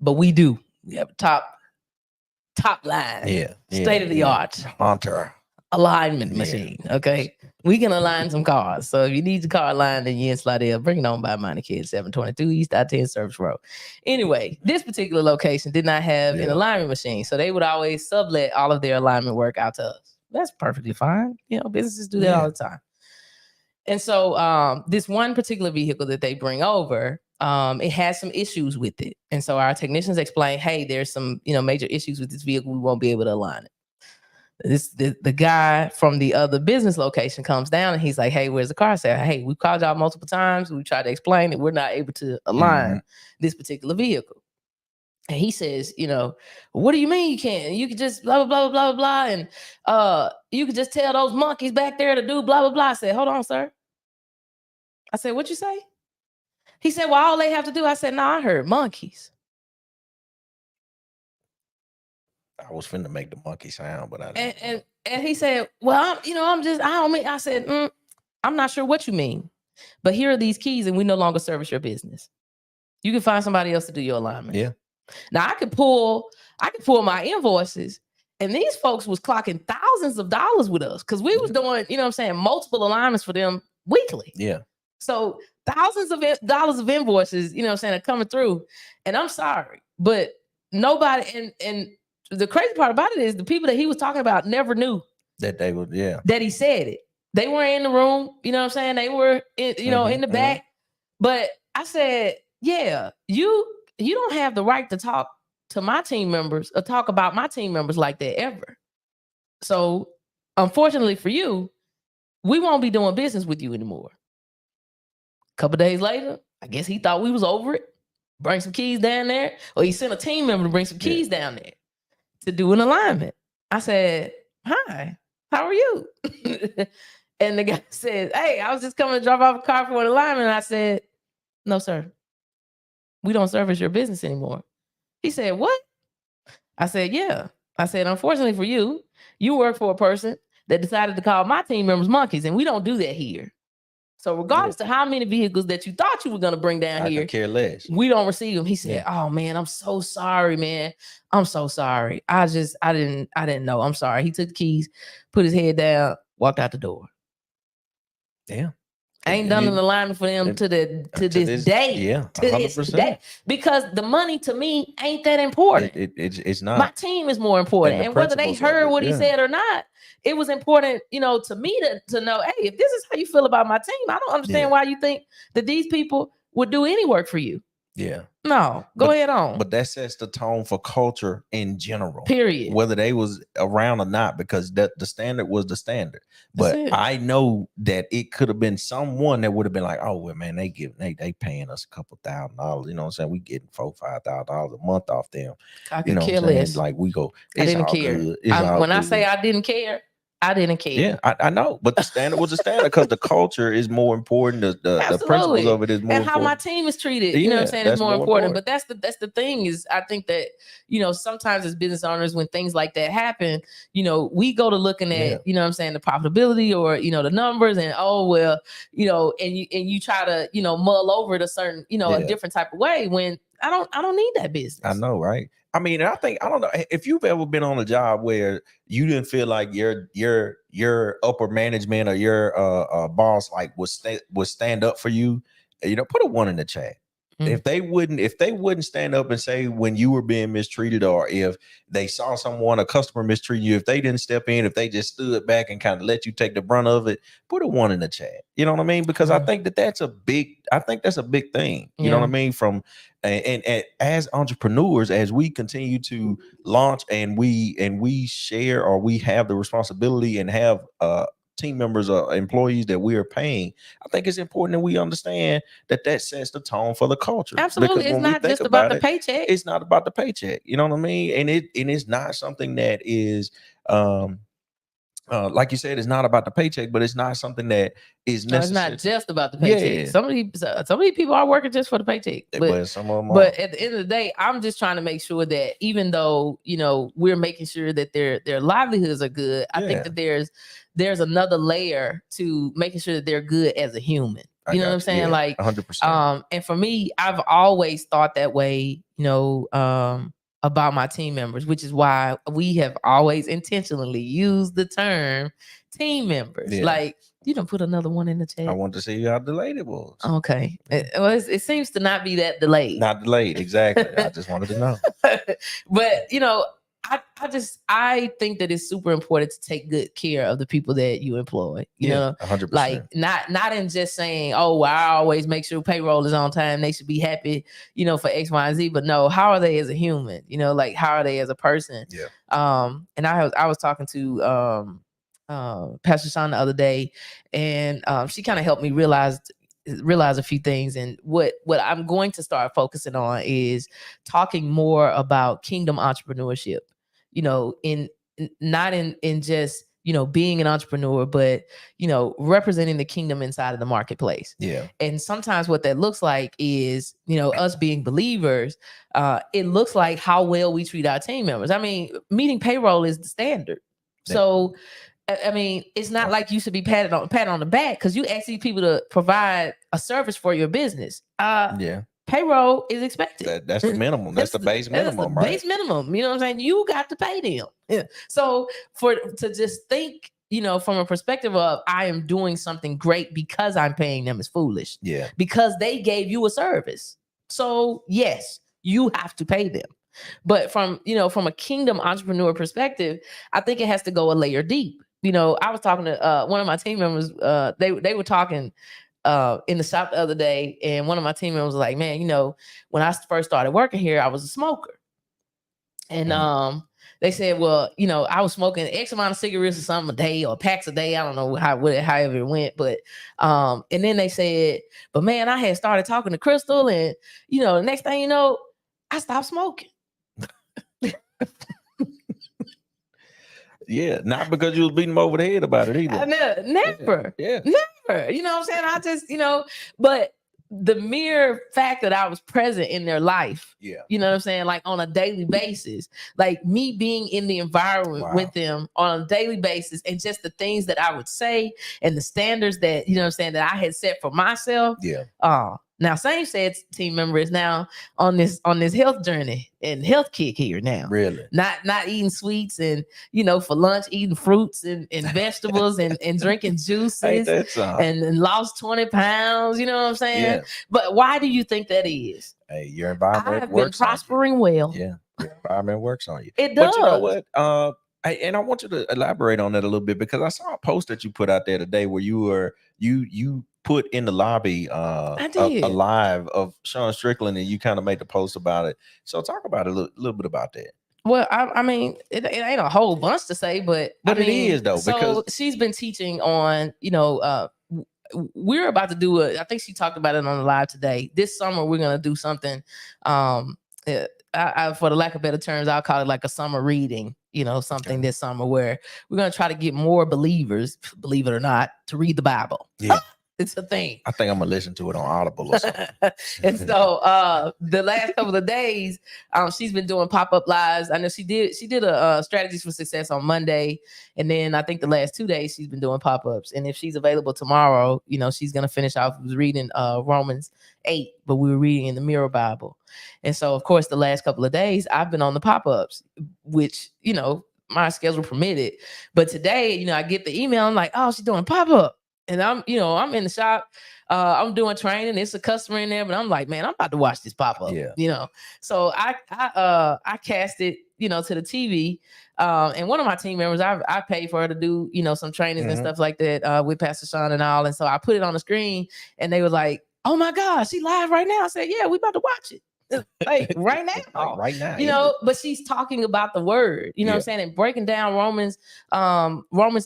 but we do. We have a top line, state of the art Hunter alignment machine. Okay. We can align some cars. So if you need your car aligned, then you're in Slidell, bring it on by Monte Kid, 722 East I-10 Service Road. Anyway, this particular location did not have an alignment machine. So they would always sublet all of their alignment work out to us. That's perfectly fine. Businesses do that all the time. And so this one particular vehicle that they bring over, it has some issues with it. And so our technicians explain, hey, there's some, major issues with this vehicle. We won't be able to align it. The guy from the other business location comes down, and he's like, hey, where's the car? I said, hey, we called y'all multiple times. We tried to explain it. We're not able to align this particular vehicle. And he says, what do you mean you can't? You could just blah, blah, blah, blah, blah. And you could just tell those monkeys back there to do blah, blah, blah. I said, hold on, sir. I said, what'd you say? He said, well, all they have to do. I said, no, I heard monkeys. I was finna make the monkey sound, but I didn't. And he said, well, I said, I'm not sure what you mean, but here are these keys, and we no longer service your business. You can find somebody else to do your alignment. Yeah. Now I could pull my invoices, and these folks was clocking thousands of dollars with us, because we was doing, multiple alignments for them weekly. Yeah. So thousands of dollars of invoices, are coming through, and I'm sorry, but nobody, and the crazy part about it is the people that he was talking about never knew that they would, that he said it. They were in the room, they were in the back. But I said, you don't have the right to talk to my team members or talk about my team members like that ever. So unfortunately for you, we won't be doing business with you anymore. A couple days later, I guess he thought we was over it. Bring some keys down there, or he sent a team member to bring some keys down there to do an alignment. I said, hi, how are you? And the guy said, hey, I was just coming to drop off a car for an alignment. And I said, no, sir. We don't service your business anymore. He said, what? I said, yeah. I said, unfortunately for you, you work for a person that decided to call my team members monkeys, and we don't do that here. So regardless of how many vehicles that you thought you were going to bring down here, I care less. We don't receive them. He said, oh man, I'm so sorry, man. I'm so sorry. I didn't know. I'm sorry. He took the keys, put his head down, walked out the door. Yeah. I ain't done an alignment for them to this day. Yeah, 100%. To this day. Because the money to me ain't that important. It's not. My team is more important. And whether they heard what he said or not, it was important, to me to know, hey, if this is how you feel about my team, I don't understand why you think that these people would do any work for you. Yeah. No, go ahead on. But that sets the tone for culture in general. Period. Whether they was around or not, because the standard was the standard. That's But it. I know that it could have been someone that would have been like, oh well, man, they paying us a couple $1,000. You know what I'm saying? We getting $4,000-$5,000 a month off them. I You could know care what I'm saying? less. Like we go, I it's didn't all care. good. It's all When I good. say I didn't care, I didn't care. Yeah, I know, but the standard was the standard because the culture is more important. The principles of it is more and how important. my team is treated. You know what I'm saying? Is more important. But that's the thing is, I think that, you know, sometimes as business owners, when things like that happen, you know, we go to looking at, you know what I'm saying, the profitability or, you know, the numbers, and oh well, you know, and you try to, you know, mull over it a certain, you know, a different type of way, when I don't need that business. I know, right? I mean, I don't know if you've ever been on a job where you didn't feel like your upper management or your boss like would stand up for you. You know, put a 1 in the chat. If they wouldn't stand up and say when you were being mistreated, or if they saw a customer mistreat you, if they didn't step in, if they just stood back and kind of let you take the brunt of it, put a 1 in the chat. You know what I mean? Because I think that's a big thing. You know what I mean? From and as entrepreneurs, as we continue to launch and we share, or we have the responsibility and have team members or employees that we are paying, I think it's important that we understand that sets the tone for the culture. Absolutely. It's not just about the paycheck. It's not about the paycheck. You know what I mean? And it's not something that is like you said, it's not about the paycheck, but it's not something that is necessary. It's not just about the paycheck. Yeah. Some of these people are working just for the paycheck. But some of them are. But at the end of the day, I'm just trying to make sure that even though, you know, we're making sure that their livelihoods are good, I think that there's another layer to making sure that they're good as a human. You know what I'm saying? Yeah, like 100%. And for me, I've always thought that way, you know, about my team members, which is why we have always intentionally used the term team members. Yeah. Like, you don't put another 1 in the chat. I want to see how delayed it was. Okay. It seems to not be that delayed. Not delayed, exactly. I just wanted to know. But, you know, I think that it's super important to take good care of the people that you employ. You know, 100%. Like not in just saying, oh, well, I always make sure payroll is on time. They should be happy, you know, for X, Y, and Z. But no, how are they as a human? You know, like how are they as a person? Yeah. And I was talking to Pastor Sean the other day, and she kind of helped me realize a few things. And what I'm going to start focusing on is talking more about kingdom entrepreneurship. You know, not in just, you know, being an entrepreneur, but, you know, representing the kingdom inside of the marketplace. Yeah. And sometimes what that looks like is, you know, us being believers. It looks like how well we treat our team members. I mean, meeting payroll is the standard. Yeah. So, I mean, it's not like you should be patted on the back because you ask these people to provide a service for your business. Yeah. Payroll is expected. That's the minimum. That's the base minimum, right? Base minimum. You know what I'm saying? You got to pay them. Yeah. So to just think, you know, from a perspective of I am doing something great because I'm paying them is foolish. Yeah. Because they gave you a service. So yes, you have to pay them. But from a kingdom entrepreneur perspective, I think it has to go a layer deep. You know, I was talking to one of my team members. They were talking in the shop the other day, and one of my team members was like, man, you know, when I first started working here, I was a smoker. And they said, well, you know, I was smoking X amount of cigarettes or something a day, or packs a day. I don't know however it went. But and then they said, but man, I had started talking to Crystal, and, you know, the next thing you know, I stopped smoking. Yeah, not because you was beating them over the head about it either. Never. Yeah. Never. You know what I'm saying? I just, you know, but the mere fact that I was present in their life, you know what I'm saying? Like on a daily basis, like me being in the environment with them on a daily basis, and just the things that I would say and the standards that, you know what I'm saying, that I had set for myself. Yeah. Now, same said team member is now on this health journey and health kick here now. Really? Not eating sweets, and, you know, for lunch eating fruits and vegetables and drinking juices, and lost 20 pounds. You know what I'm saying? Yeah. But why do you think that is? Hey, your environment I have been prospering well. Yeah, your environment works on you. It does. But you know what? And I want you to elaborate on that a little bit, because I saw a post that you put out there today where you put in the lobby I a did. live of Sean Strickland, and you kind of made the post about it. So talk about it a little bit about that. Well, I mean, it ain't a whole bunch to say, but I But it mean, is though, because so she's been teaching on, we're about to do I think she talked about it on the live today. This summer, we're going to do something. uh, for the lack of better terms, I'll call it like a summer reading, something this summer where we're going to try to get more believers, believe it or not, to read the Bible. Yeah. It's a thing. I think I'm gonna listen to it on Audible or something. And so the last couple of days, she's been doing pop-up lives. I know she did a strategies for success on Monday, and then I think the last 2 days she's been doing pop-ups. And if she's available tomorrow, she's gonna finish off reading Romans 8, but we were reading in the Mirror Bible. And so of course the last couple of days I've been on the pop-ups, which my schedule permitted. But today, I get the email, I'm like, oh, she's doing pop-up. And I'm in the shop, I'm doing training. It's a customer in there, but I'm like, man, I'm about to watch this pop up. Yeah. So I cast it, to the TV. And one of my team members, I paid for her to do, some trainings and stuff like that with Pastor Sean and all. And so I put it on the screen, and they were like, oh my God, she live right now. I said, yeah, we about to watch it. Like right now. Like right now. But she's talking about the word, what I'm saying, and breaking down Romans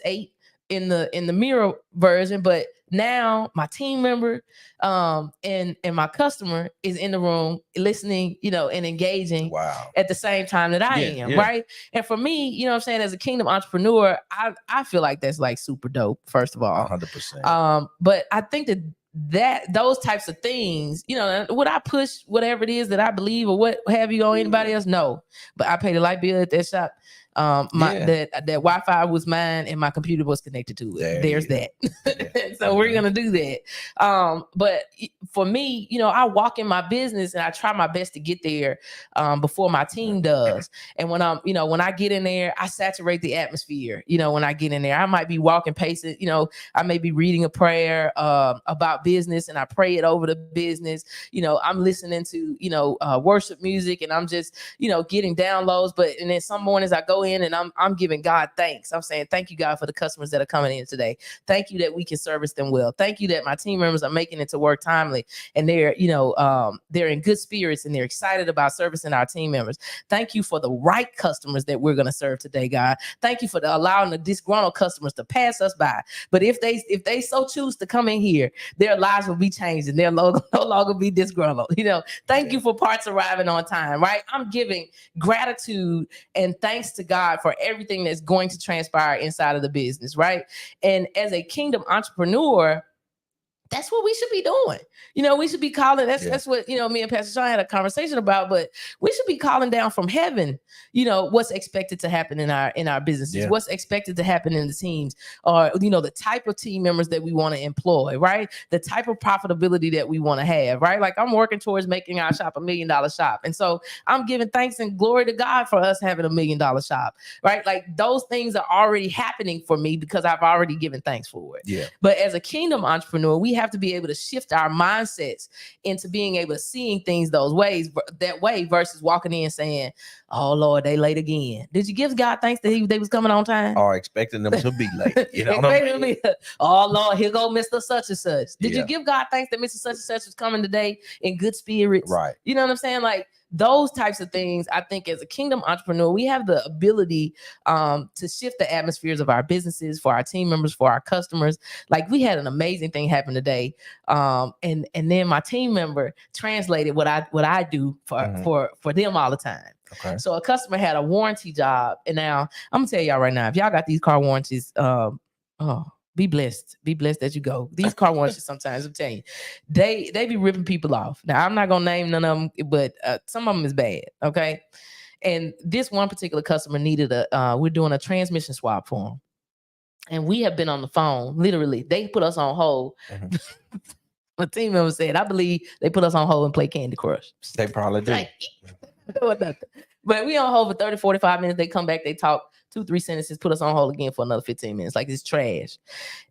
8 in the Mirror version. But now my team member and my customer is in the room listening, and engaging at the same time that I am. Yeah. Right. And for me, what I'm saying, as a kingdom entrepreneur, I feel like that's like super dope, first of all. 100%. But I think that those types of things, would I push whatever it is that I believe or what have you on anybody else? No. But I paid a light bill at that shop. That Wi-Fi was mine and my computer was connected to it. There's that. So we're gonna do that. But for me, I walk in my business and I try my best to get there before my team does. And when when I get in there, I saturate the atmosphere. When I get in there, I might be walking, pacing. I may be reading a prayer about business, and I pray it over the business. I'm listening to worship music, and I'm just getting downloads. And then some mornings I go in and I'm giving God thanks. I'm saying, thank you, God, for the customers that are coming in today. Thank you that we can service them well. Thank you that my team members are making it to work timely, and they're in good spirits, and they're excited about servicing our team members. Thank you for the right customers that we're going to serve today, God. Thank you for allowing the disgruntled customers to pass us by. But if they so choose to come in here, their lives will be changed, and they'll no longer be disgruntled. Thank you for parts arriving on time, right? I'm giving gratitude and thanks to God for everything that's going to transpire inside of the business, right? And as a kingdom entrepreneur, that's what we should be doing. We should be calling. That's what me and Pastor Sean had a conversation about. But we should be calling down from heaven. What's expected to happen in our businesses. What's expected to happen in the teams, or the type of team members that we want to employ. Right, the type of profitability that we want to have. Right, like I'm working towards making our shop $1 million shop, and so I'm giving thanks and glory to God for us having $1 million shop. Right, like those things are already happening for me because I've already given thanks for it. Yeah. But as a kingdom entrepreneur, we have to be able to shift our mindsets into being able to seeing things that way versus walking in saying, oh Lord, they late again. Did you give God thanks that they was coming on time? Or expecting them to be late. Oh Lord, here go Mr. Such and Such. Did you give God thanks that Mr. Such and Such was coming today in good spirits? Right. You know what I'm saying? Like those types of things, I think as a kingdom entrepreneur, we have the ability to shift the atmospheres of our businesses, for our team members, for our customers. Like we had an amazing thing happen today. And then my team member translated what I do for them all the time. Okay. So a customer had a warranty job. And now I'm gonna tell y'all right now, if y'all got these car warranties, be blessed. Be blessed as you go. These car warranties sometimes, I'm telling you, they be ripping people off. Now, I'm not going to name none of them, but some of them is bad, okay? And this one particular customer needed we're doing a transmission swap for him. And we have been on the phone, literally. They put us on hold. Mm-hmm. My team member said, I believe they put us on hold and play Candy Crush. They probably do. But we on hold for 30, 45 minutes. They come back, they talk 2-3 sentences, put us on hold again for another 15 minutes. Like it's trash.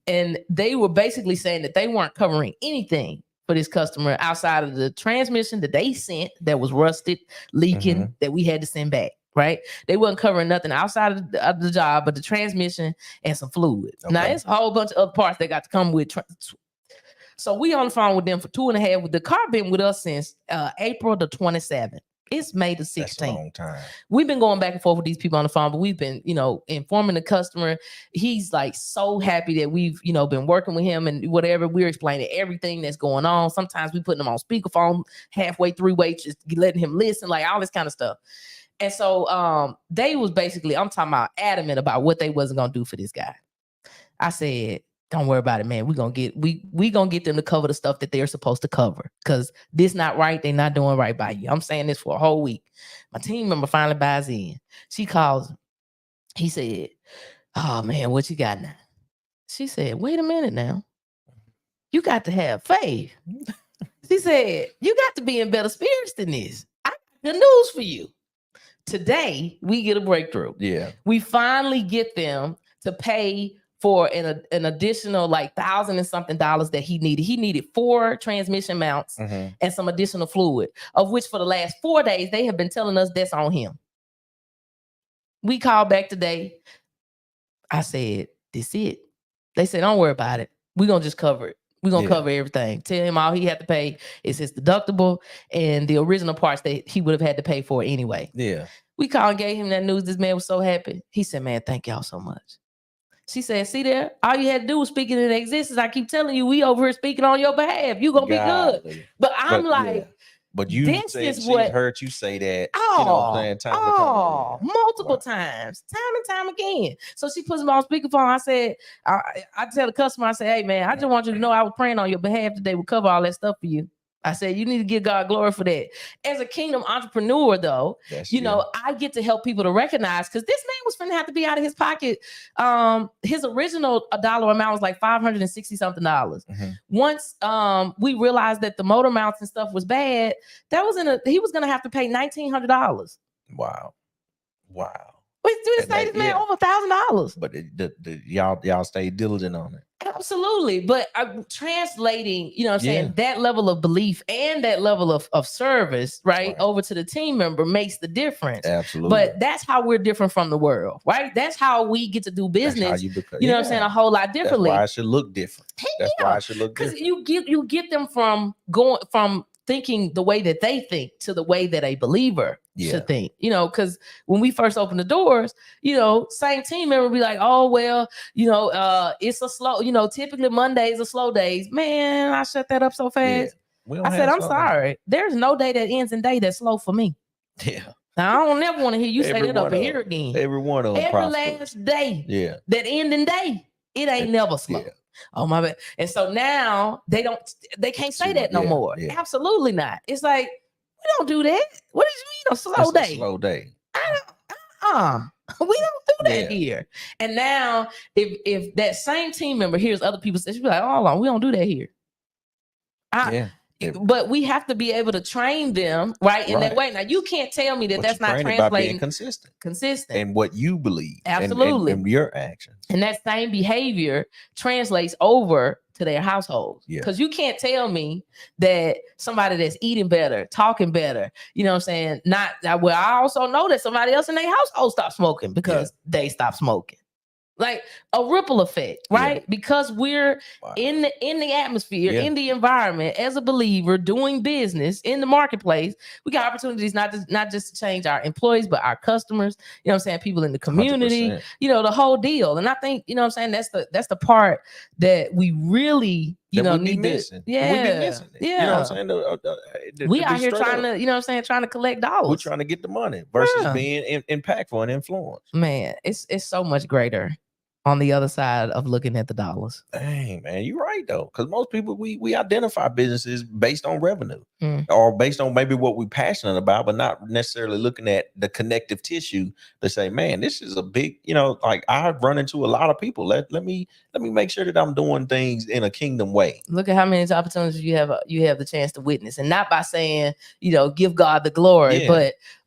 And they were basically saying that they weren't covering anything for this customer outside of the transmission that they sent that was rusted, leaking, that we had to send back. right? They wasn't covering nothing outside of the job but the transmission and some fluid. Okay. Now, it's a whole bunch of other parts that got to come with. So we on the phone with them for 2.5. The car been with us since April the 27th. It's May the 16th. That's a long time. We've been going back and forth with these people on the phone, but we've been, informing the customer. He's like so happy that we've, been working with him and whatever. We're explaining everything that's going on. Sometimes we putting him on speakerphone halfway, three-way, just letting him listen, like all this kind of stuff. And so they was basically, I'm talking about adamant about what they wasn't gonna do for this guy. I said, don't worry about it, man. We're gonna get them to cover the stuff that they're supposed to cover. Cause this not right. They're not doing right by you. I'm saying this for a whole week. My team member finally buys in. She calls him. He said, oh man, what you got now? She said, wait a minute now. You got to have faith. She said, you got to be in better spirits than this. I got good news for you. Today, we get a breakthrough. Yeah. We finally get them to pay for an additional like $1,000 and something that he needed. He needed 4 transmission mounts and some additional fluid, of which for the last 4 days, they have been telling us that's on him. We called back today. I said, this it. They said, don't worry about it. We're going to just cover it. We're going to cover everything. Tell him all he had to pay is his deductible and the original parts that he would have had to pay for anyway. Yeah. We called and gave him that news. This man was so happy. He said, man, thank y'all so much. She said, see there, all you had to do was speak it into existence. I keep telling you, we over here speaking on your behalf. You're going to be good. But I'm like, yeah. But you said she heard you say that, multiple times, time and time again. So she puts him on speakerphone. I said, I tell the customer, I say, hey man, I just want you to know I was praying on your behalf today. We'll cover all that stuff for you. I said, you need to give God glory for that. As a kingdom entrepreneur, though, I get to help people to recognize, because this man was finna have to be out of his pocket. His original dollar amount was like $560 something. Once we realized that the motor mounts and stuff was bad, he was gonna have to pay $1,900. Wow. We saved this man over $1,000. But y'all stayed diligent on it. Absolutely. But translating, that level of belief and that level of service, right, over to the team member makes the difference. Absolutely. But that's how we're different from the world, right? That's how we get to do business. A whole lot differently. That's why it should look different. That's why it should look different. Because you get them from thinking the way that they think to the way that a believer should think, because when we first open the doors, same team member be like, oh, well, it's a slow, typically Mondays are slow days. Man, I shut that up so fast. I said, I'm sorry. There's no day that ends in day that's slow for me. Yeah. Now, I don't never want to hear you say that up here again. Every one of them. Every last day that ending day, it ain't never slow. Yeah. Oh my bad. And so now they can't say that no more. Yeah. Absolutely not. It's like, we don't do that. What did you mean a slow day? A slow day. We don't do that here. And now if that same team member hears other people say, she'll be like, oh, hold on, we don't do that here. But we have to be able to train them in that way. Now you can't tell me that's not translating. Being consistent and what you believe. Absolutely. And your actions. And that same behavior translates over to their households. Because you can't tell me that somebody that's eating better, talking better, I also know that somebody else in their household stopped smoking because they stopped smoking. Like a ripple effect, right? Because we're in the atmosphere, in the environment, as a believer, doing business in the marketplace. We got opportunities not just to change our employees, but our customers. People in the community. 100%. The whole deal. And I think that's the part that we really need to. Missing. We out here trying to trying to collect dollars. We're trying to get the money versus being impactful and influence. Man, it's so much greater on the other side of looking at the dollars. Dang, man, you're right though. Because most people we identify businesses based on revenue or based on maybe what we're passionate about, but not necessarily looking at the connective tissue to say, man, this is a big, like I've run into a lot of people. Let me make sure that I'm doing things in a kingdom way. Look at how many opportunities you have the chance to witness, and not by saying, give God the glory,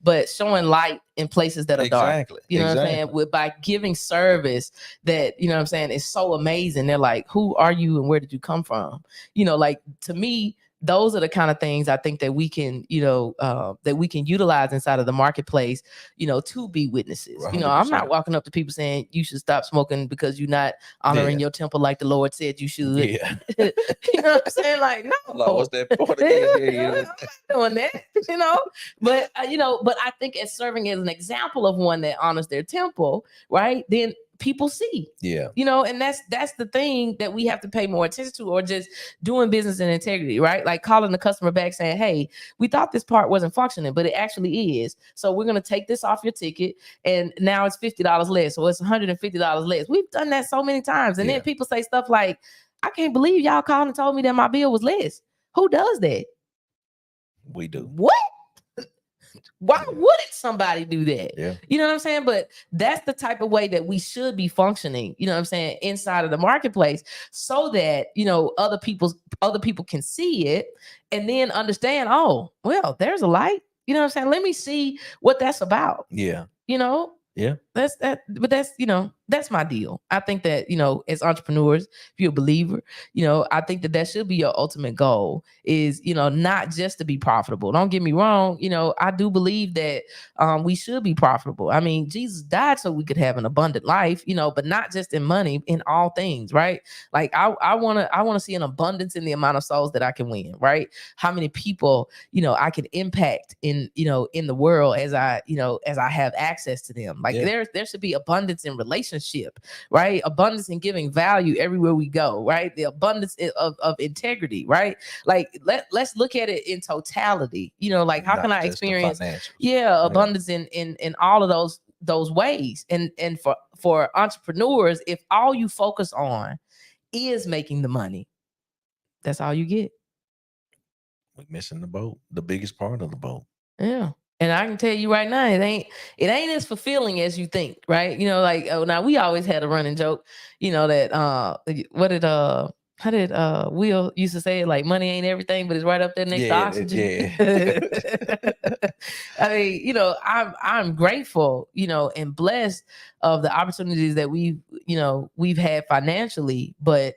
but showing light in places that are dark. What I'm saying? By giving service that, is so amazing. They're like, who are you and where did you come from? Like to me, those are the kind of things I think that we can, that we can utilize inside of the marketplace, to be witnesses. 100%. I'm not walking up to people saying you should stop smoking because you're not honoring your temple like the Lord said you should. Yeah. You know what I'm saying? Like, no. Like, what's that point again? I'm not doing that, but but I think as serving as an example of one that honors their temple, right? Then people see. Yeah. And that's the thing that we have to pay more attention to, or just doing business in integrity, right? Like calling the customer back saying, hey, we thought this part wasn't functioning, but it actually is. So we're going to take this off your ticket, and now it's $50 less, or it's $150 less. We've done that so many times. And then people say stuff like, I can't believe y'all called and told me that my bill was less. Who does that? We do. What? Why wouldn't somebody do that? Yeah. You know what I'm saying? But that's the type of way that we should be functioning, you know what I'm saying, inside of the marketplace, so that, other people can see it and then understand, oh, well, there's a light. You know what I'm saying? Let me see what that's about. Yeah. Yeah. That's that's my deal. I think that, as entrepreneurs, if you're a believer, I think that should be your ultimate goal, is, not just to be profitable. Don't get me wrong. I do believe that we should be profitable. I mean, Jesus died so we could have an abundant life, but not just in money, in all things, right? Like I want to see an abundance in the amount of souls that I can win, right? How many people, I can impact in the world as I have access to them. Like there should be abundance in relationship, right? Abundance in giving value everywhere we go, right? The abundance of integrity, right? Like let's look at it in totality. Like how can I experience abundance in all of those ways? And for entrepreneurs, if all you focus on is making the money, that's all you get. We're missing the boat, the biggest part of the boat. Yeah. And I can tell you right now, it ain't as fulfilling as you think, right? Now we always had a running joke, that how did Will used to say it, like, money ain't everything, but it's right up there next to oxygen. I mean, I'm grateful, and blessed of the opportunities that we've had financially, but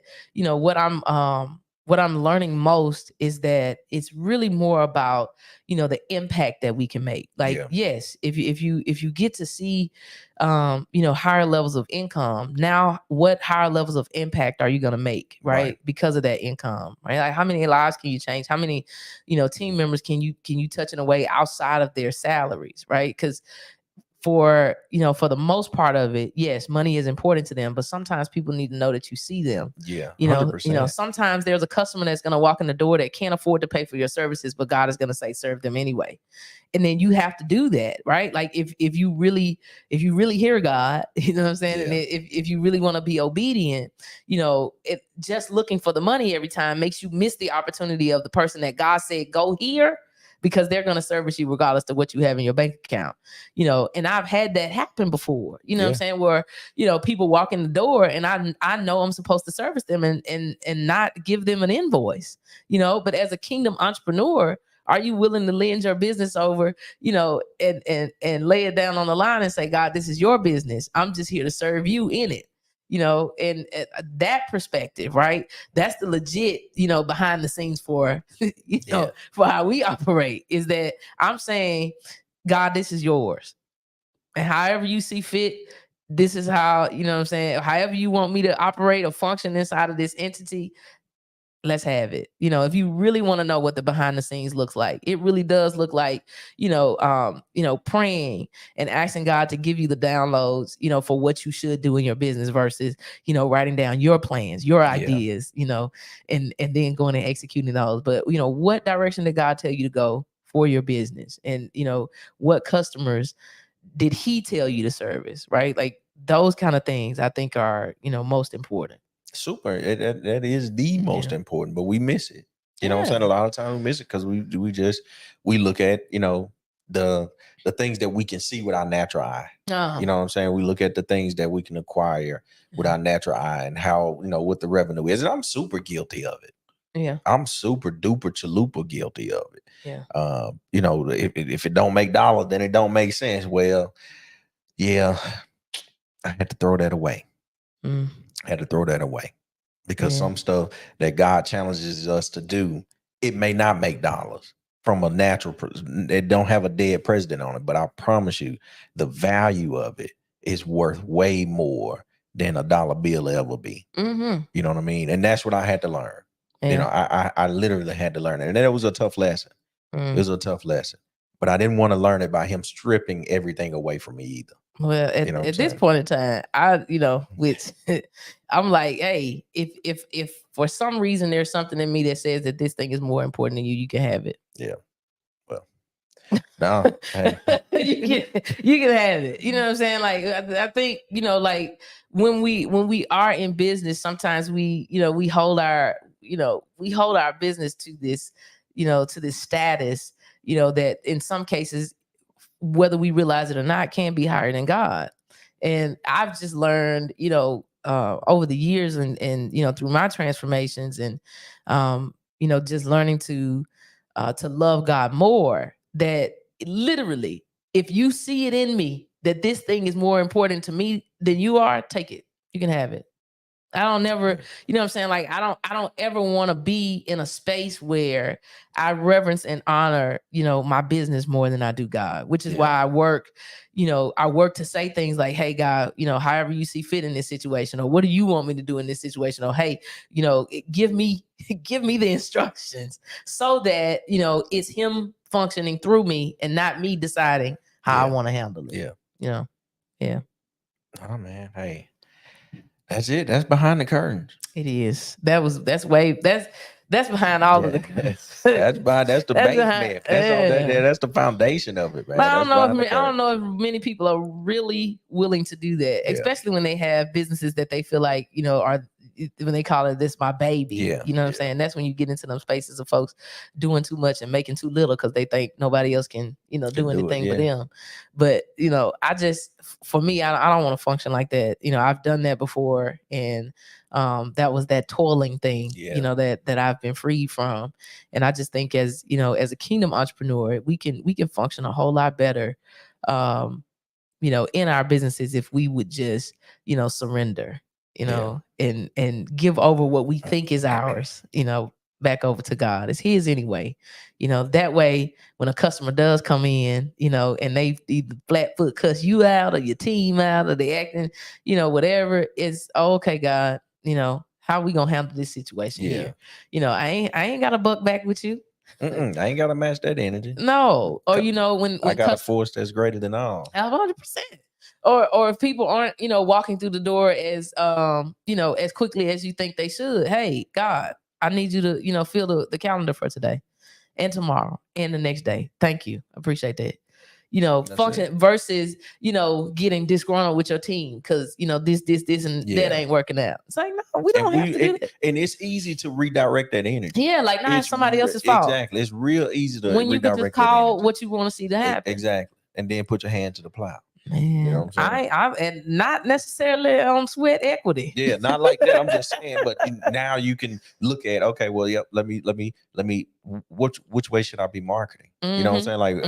what I'm learning most is that it's really more about, the impact that we can make. Like, yes, if you get to see, higher levels of income, now what higher levels of impact are you going to make, right? Because of that income, right? Like, how many lives can you change? How many, team members can you touch in a way outside of their salaries, right? Because for the most part of it, yes, money is important to them, but sometimes people need to know that you see them. Yeah, 100%. Sometimes there's a customer that's going to walk in the door that can't afford to pay for your services, but God is going to say, serve them anyway. And then you have to do that, right? Like if you really hear God, you know what I'm saying? Yeah. And if you really want to be obedient, just looking for the money every time makes you miss the opportunity of the person that God said, go here, because they're going to service you regardless of what you have in your bank account, and I've had that happen before, what I'm saying, where, people walk in the door and I know I'm supposed to service them and not give them an invoice, but as a kingdom entrepreneur, are you willing to lend your business over, and lay it down on the line and say, God, this is your business. I'm just here to serve you in it. And that perspective, right? That's the legit, behind the scenes for, for how we operate, is that I'm saying, God, this is yours. And however you see fit, this is how, what I'm saying, however you want me to operate or function inside of this entity, let's have it. If you really want to know what the behind the scenes looks like, it really does look like, praying and asking God to give you the downloads, for what you should do in your business versus, writing down your plans, your ideas, and then going and executing those. But, what direction did God tell you to go for your business? And, what customers did he tell you to service, right? Like those kind of things I think are, most important. Super. That is the most important, but we miss it. You know what I'm saying? A lot of times we miss it because we look at, the things that we can see with our natural eye. You know what I'm saying? We look at the things that we can acquire with our natural eye and how, what the revenue is. And I'm super guilty of it. Yeah. I'm super duper chalupa guilty of it. Yeah. If it don't make dollars, then it don't make sense. Well, yeah, I had to throw that away. Had to throw that away because some stuff that God challenges us to do it may not make dollars from a natural. It don't have a dead president on it, but I promise you, the value of it is worth way more than a dollar bill will ever be. Mm-hmm. You know what I mean? And that's what I had to learn. Yeah. You know, I literally had to learn it, and it was a tough lesson. It was a tough lesson, but I didn't want to learn it by him stripping everything away from me either. Well, at this point in time, which I'm like, hey, if for some reason there's something in me that says that this thing is more important than you can have it. Yeah. Well, no, you can have it. You know what I'm saying? Like, I think, like when we are in business, sometimes we hold our business to this, to this status, that in some cases, whether we realize it or not, can be higher than God. And I've just learned, over the years and through my transformations and, just learning to love God more, that literally, if you see it in me that this thing is more important to me than you are, take it. You can have it. I don't never, you know what I'm saying? Like, I don't ever want to be in a space where I reverence and honor, my business more than I do God, which is why I work to say things like, hey, God, however you see fit in this situation, or what do you want me to do in this situation? Or, hey, give me the instructions so that, it's him functioning through me and not me deciding how I want to handle it. Yeah. Oh man. Hey. That's it. That's behind the curtains. It is. That's behind all of the curtains. That's the basement. That's all that. That's the foundation of it, man. But I don't know if many people are really willing to do that, especially when they have businesses that they feel like, are, when they call it this my baby. You know what I'm saying? That's when you get into them spaces of folks doing too much and making too little because they think nobody else can, do anything but them. But, I just, for me, I don't want to function like that. I've done that before, and that was that toiling thing, that I've been freed from. And I just think as a kingdom entrepreneur, we can function a whole lot better, in our businesses if we would just, surrender, and give over what we think is ours, back over to God. It's his anyway. That way when a customer does come in, and they either flat foot cuss you out or your team out, or they acting, whatever, it's okay, God, how we gonna handle this situation here? I ain't got to buck back with you. I ain't got to match that energy. No. Or, when I got a force that's greater than all. 100%. Or if people aren't, walking through the door as, as quickly as you think they should. Hey, God, I need you to, fill the calendar for today and tomorrow and the next day. Thank you. Appreciate that. Function versus, getting disgruntled with your team because, this, and that ain't working out. It's like, no, we don't have to do that. And it's easy to redirect that energy. Yeah, like not somebody else's fault. Exactly. It's real easy to when you can just call what you want to see to happen. Exactly. And then put your hand to the plow. Man, you know what I'm saying? I and not necessarily on sweat equity. Yeah, not like that. I'm just saying, but now you can look at, okay, well, yep, let me which way should I be marketing? You know what I'm saying? Like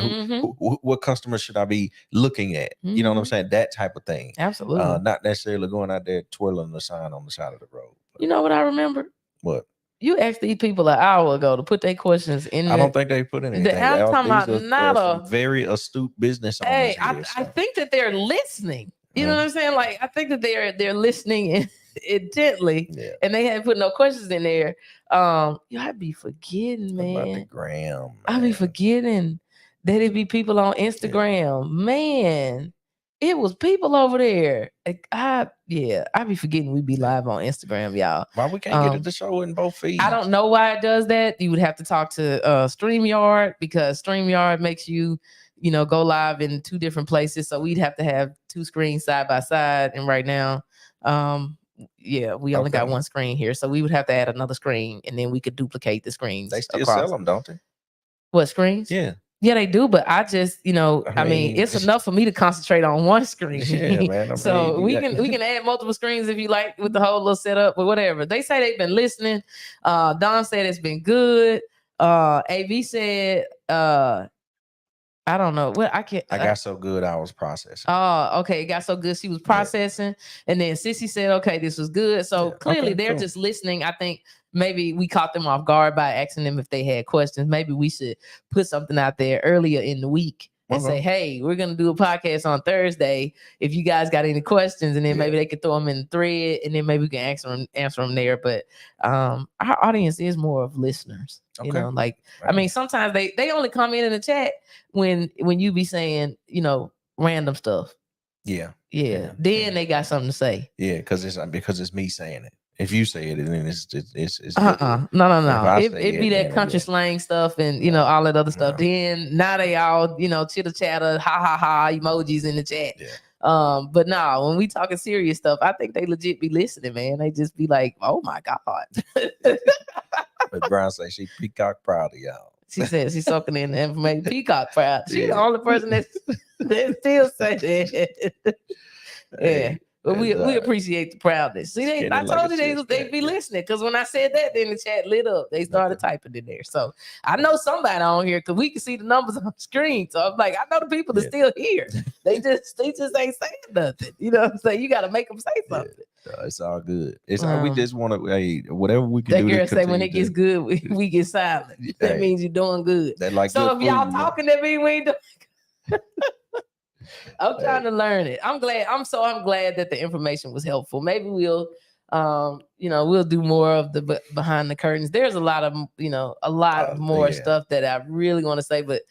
what customers should I be looking at? You know what I'm saying? That type of thing. Absolutely. Not necessarily going out there twirling the sign on the side of the road. But, you know what I remember? What? You asked these people an hour ago to put their questions in. I don't think they put anything. I'm talking about not a very astute business owners. Hey, I think that they're listening. You know what I'm saying? Like, I think that they're listening intently, and they haven't put no questions in there. I'd be forgetting, man. About the gram. Man. I'd be forgetting that it'd be people on Instagram, man. It was people over there. I'd be forgetting we'd be live on Instagram, y'all. Why we can't get the show in both feeds? I don't know why it does that. You would have to talk to StreamYard, because StreamYard makes you, go live in two different places. So we'd have to have two screens side by side. And right now, we only got one screen here. So we would have to add another screen, and then we could duplicate the screens. They still sell them, don't they? What, screens? Yeah. Yeah, they do, but I just, I mean, it's enough for me to concentrate on one screen. Yeah, man. So we can add multiple screens if you like, with the whole little setup or whatever. They say they've been listening. Don said it's been good. AV said I don't know. Well, I can't. I got so good I was processing. Oh, okay. It got so good. She was processing. And then Sissy said, okay, this was good. So clearly they're just listening. I think maybe we caught them off guard by asking them if they had questions. Maybe we should put something out there earlier in the week and say, hey, we're going to do a podcast on Thursday. If you guys got any questions, and then maybe they could throw them in the thread, and then maybe we can answer them there. But our audience is more of listeners. You know, like, I mean, sometimes they only come in the chat when you be saying, you know, random stuff. Yeah. Then they got something to say. Yeah, because it's me saying it. If you say it, then it's no. It be that country slang stuff and you know all that other stuff. Then now they all chitter chatter, ha ha ha emojis in the chat. Yeah. But no, when we talking serious stuff, I think they legit be listening, man. They just be like, oh my God. But Brown say she peacock proud of y'all. She said she's soaking in the information. Peacock proud. She's the only person that still say that. Yeah. But we appreciate the proudness. See, I told you they be listening, because when I said that, then the chat lit up. They started typing in there. So I know somebody on here, because we can see the numbers on the screen. So I'm like, I know the people that still here. They just ain't saying nothing. You know what I'm saying? You got to make them say something. It's all good. It's we just want to whatever we can do. That girl say when it gets good, we get silent. That means you're doing good. So if y'all talking, that means we ain't doing. I'm trying to learn it. I'm glad that the information was helpful. Maybe we'll we'll do more of the behind the curtains. There's a lot of more stuff that I really want to say, but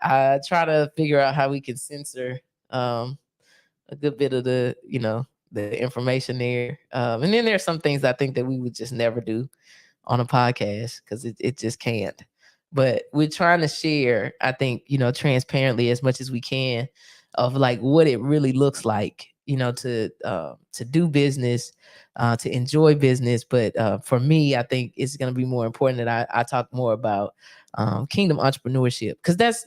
I try to figure out how we can censor a good bit of the the information there. And then there's some things I think that we would just never do on a podcast, because it just can't. But we're trying to share, I think, transparently as much as we can, of like what it really looks like, to do business, to enjoy business. But for me, I think it's going to be more important that I talk more about kingdom entrepreneurship, because that's,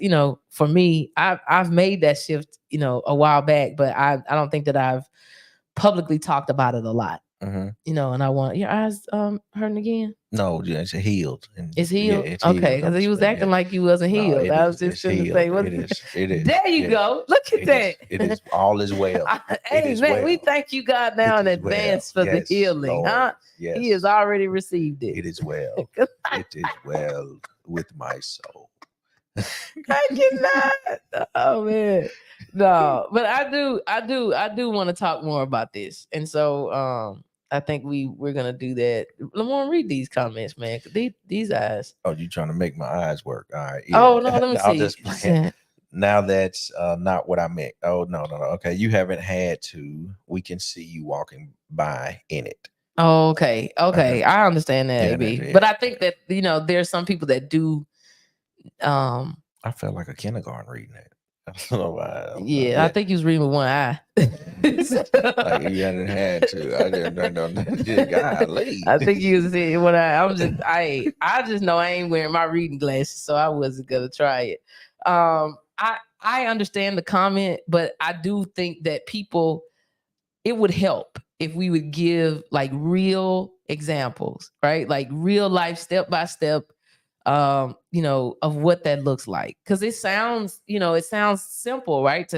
for me, I've made that shift, a while back, but I don't think that I've publicly talked about it a lot. And I want your eyes hurting again. No, it's healed. It's healed. It's okay, because he was acting like you wasn't healed. I was just going to say, it is. There you go. Look at that. It is. All is well. Hey, man, we thank you, God, now in advance for the healing. Lord. Huh? Yes. He has already received it. It is well. It is well with my soul. I cannot. Oh man. No, but I do want to talk more about this. And so I think we're gonna do that. Lamont, read these comments, man. These eyes. Oh, you trying to make my eyes work? All right. Yeah. Oh no, let me see. I'll just play. Now that's not what I meant. Oh no. Okay, you haven't had to. We can see you walking by in it. Oh, okay. I understand that, AB. But I think that there's some people that do. I felt like a kindergarten reading it. I don't know why. Yeah, I think he was reading with one eye. Like you hadn't had to. I didn't know. Golly. I think he was saying what I just know I ain't wearing my reading glasses, so I wasn't gonna try it. I understand the comment, but I do think that it would help if we would give like real examples, right? Like real life, step by step. Of what that looks like, because it sounds simple, right?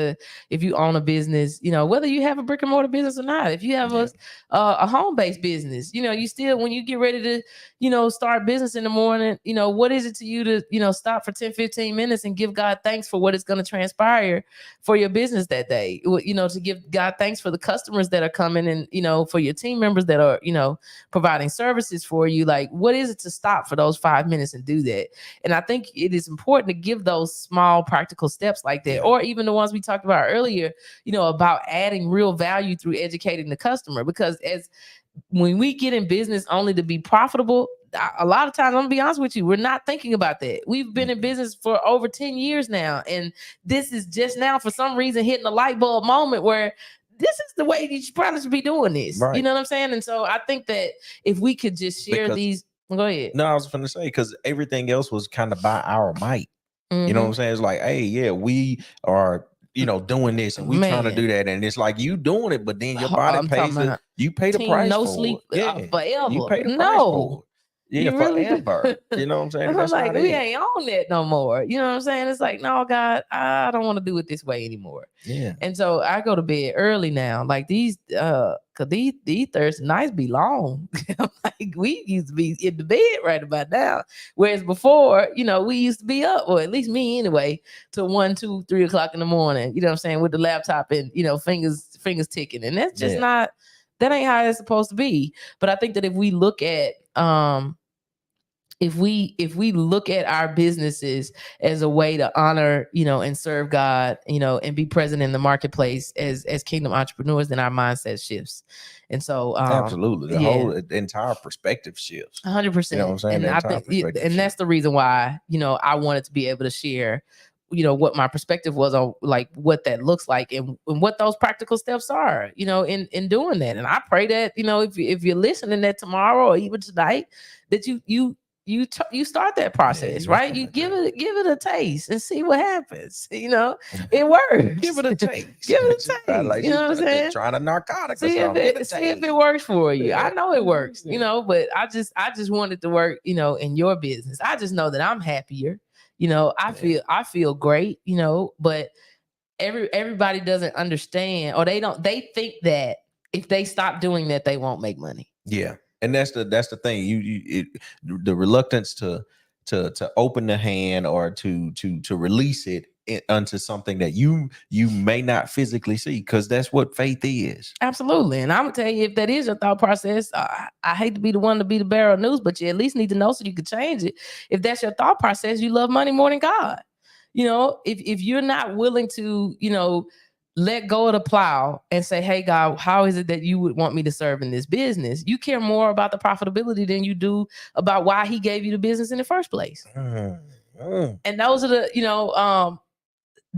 If you own a business, whether you have a brick and mortar business or not, if you have a home-based business, you still, when you get ready to start business in the morning, what is it to you to stop for 10-15 minutes and give God thanks for what is going to transpire for your business that day, to give God thanks for the customers that are coming, and for your team members that are providing services for you. Like, what is it to stop for those 5 minutes and do that? And I think it is important to give those small practical steps like that, or even the ones we talked about earlier, about adding real value through educating the customer. Because when we get in business only to be profitable, a lot of times, I'm gonna be honest with you, we're not thinking about that. We've been in business for over 10 years now, and this is just now for some reason hitting a light bulb moment where this is the way you probably should be doing this. Right. You know what I'm saying? And so I think that if we could just share these. Go ahead. No, I was going to say, because everything else was kind of by our might. You know what I'm saying? It's like, hey, yeah, we are, doing this, and we trying to do that, and it's like you doing it, but then your body pays you pay the price. No sleep forever. You pay the price for it. Yeah, You really do. forever. You know what I'm saying? I'm That's like, not we it. ain't on that no more. You know what I'm saying? It's like, no, God, I don't want to do it this way anymore. Yeah. And so I go to bed early now. Like cause these Thursday nights be long. I'm like, we used to be in the bed right about now. Whereas before, we used to be up, or at least me anyway, till 1, 2, 3 o'clock in the morning. You know what I'm saying? With the laptop and fingers ticking. And that's just not, that ain't how it's supposed to be. But I think that if we look at look at our businesses as a way to honor, and serve God, and be present in the marketplace as kingdom entrepreneurs, then our mindset shifts. And so absolutely, the entire perspective shifts. 100%. You know what I'm saying? And I think, and that's the reason why, I wanted to be able to share, what my perspective was on, like, what that looks like, and what those practical steps are, in doing that. And I pray that, if you're listening, that tomorrow or even tonight, that you start that process, right? You give it a taste and see what happens. It works. Give it a taste. Give it a taste. Like, you know what I'm saying? Trying a narcotic or See something. if it works for you. I know it works, but I just want it to work, in your business. I just know that I'm happier. I feel great, but everybody doesn't understand, or they think that if they stop doing that, they won't make money. Yeah. And that's the thing. The reluctance to open the hand, or to release it onto something that you may not physically see, because that's what faith is. Absolutely. And I'm gonna tell you, if that is your thought process, I hate to be the one to be the bearer of news, but you at least need to know so you can change it. If that's your thought process, you love money more than God. If you're not willing to, let go of the plow and say, hey, God, how is it that you would want me to serve in this business? You care more about the profitability than you do about why he gave you the business in the first place. And those are the,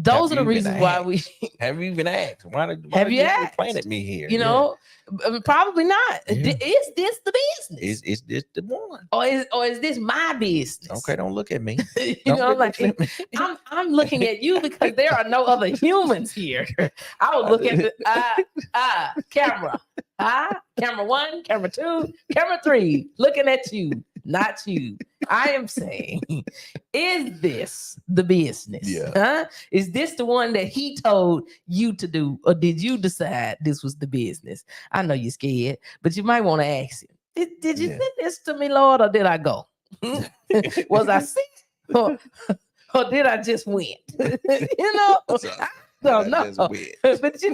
those are the reasons why we have you even asked. Why did you planted me here? Probably not. Yeah. Is this the business? Is this the one? Or is this my business? Okay, don't look at me. I'm looking at you because there are no other humans here. I will look at the camera. Camera 1, camera 2, camera 3, looking at you, not you. I am saying, is this the business? Yeah. Is this the one that he told you to do, or did you decide this was the business? I know you're scared, but you might want to ask him, did you send this to me, Lord, or did I go? Was I sick, or did I just win? I don't know. But you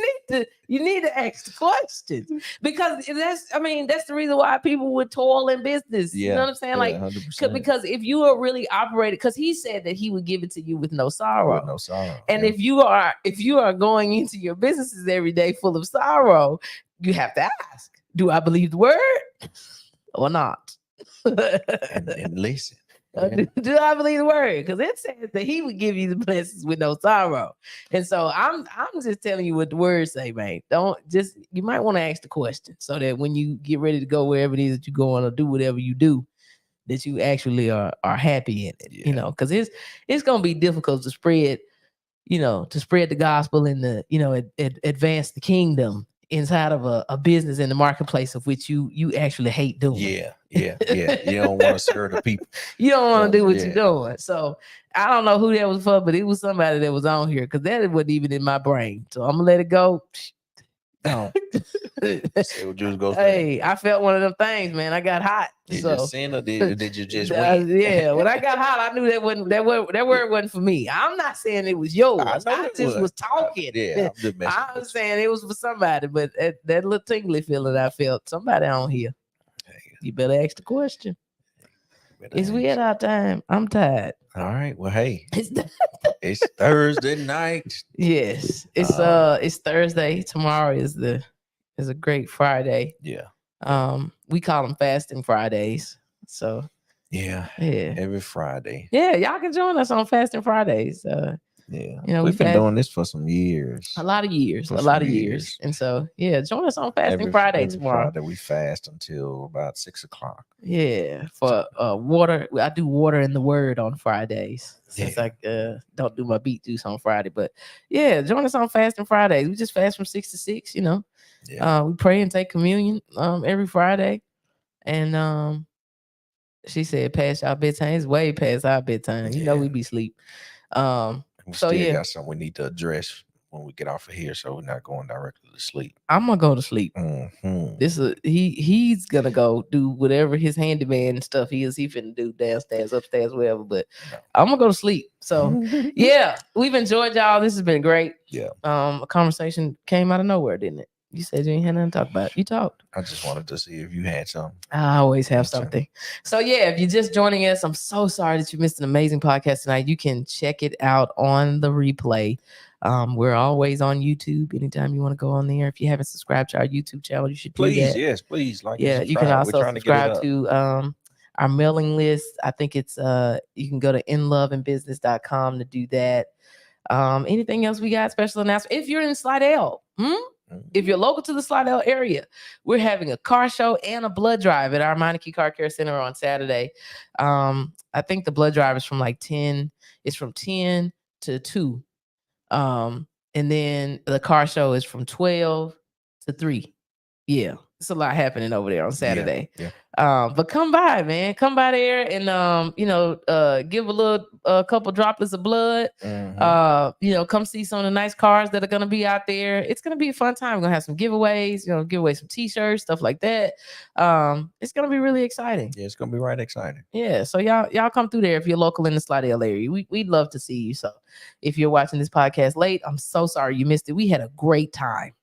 need to ask the questions, because that's the reason why people would toil in business. Yeah. You know what I'm saying? Like, 100%. because if you are really operating, because he said that he would give it to you with no sorrow. With no sorrow. And if you are going into your businesses every day full of sorrow, you have to ask, do I believe the word or not? and listen. Do I believe the word? Because it says that he would give you the blessings with no sorrow. And so I'm just telling you what the word say, man. You might want to ask the question, so that when you get ready to go wherever it is that you go on, or do whatever you do, that you actually are happy in it. Because it's gonna be difficult to spread the gospel and advance the kingdom inside of a business in the marketplace of which you actually hate doing. Yeah. You don't want to serve the people. You don't want to do what you're doing. So I don't know who that was for, but it was somebody that was on here, because that wasn't even in my brain. So I'm gonna let it go. No. Hey, I felt one of them things, man. I got hot. Did you sin, or did you just win? Yeah, when I got hot, I knew that word wasn't for me. I'm not saying it was yours. I just was talking. I'm saying it was for somebody, but that little tingly feeling I felt, somebody on here. You better ask the question. Is we at our time? I'm tired. All right. Well, hey, it's Thursday night. Yes, it's Thursday. Tomorrow is a great Friday. Yeah. We call them fasting Fridays. So yeah, every Friday. Yeah, y'all can join us on Fasting Fridays. We've been doing this for some years. A lot of years. And so, join us on Fasting Friday tomorrow. Friday we fast until about 6:00. Yeah, for water. I do water in the word on Fridays, since I don't do my beet juice on Friday. But join us on Fasting Fridays. We just fast from 6 to 6. We pray and take communion every Friday, and She said past y'all bedtime. It's way past our bedtime. You know Yeah. we be asleep. We So still yeah, got something we need to address when we get off of here, so we're not going directly to sleep. I'm gonna go to sleep. Mm-hmm. This is he's gonna go do whatever his handyman stuff he finna do downstairs, upstairs, wherever. But No. I'm gonna go to sleep. So yeah, we've enjoyed y'all. This has been great. Yeah. A conversation came out of nowhere, didn't it? You said you ain't had nothing to talk about. You talked. I just wanted to see if you had something. I always have Me too. something. So yeah, if you're just joining us, I'm so sorry that you missed an amazing podcast tonight. You can check it out on the replay. We're always on YouTube. Anytime you want to go on there. If you haven't subscribed to our YouTube channel, you should do Please, that. yes, please. Like, Yeah, and you can subscribe. We're also trying to get it subscribe up. to our mailing list. I think it's you can go to inloveandbusiness.com to do that. Anything else we got? Special announcement. If you're in Slidell, if you're local to the Slidell area, we're having a car show and a blood drive at our Meineke Car Care Center on Saturday. I think the blood drive is from like 10. It's from 10 to 2. And then the car show is from 12 to 3. Yeah, it's a lot happening over there on Saturday. Yeah. But come by, man. Come by there and give a couple droplets of blood. Come see some of the nice cars that are gonna be out there. It's gonna be a fun time. We're gonna have some giveaways, give away some t-shirts, stuff like that. It's gonna be really exciting. Yeah, it's gonna be right exciting. Yeah, so y'all come through there if you're local in the Slidell area. We'd love to see you. So if you're watching this podcast late, I'm so sorry you missed it. We had a great time.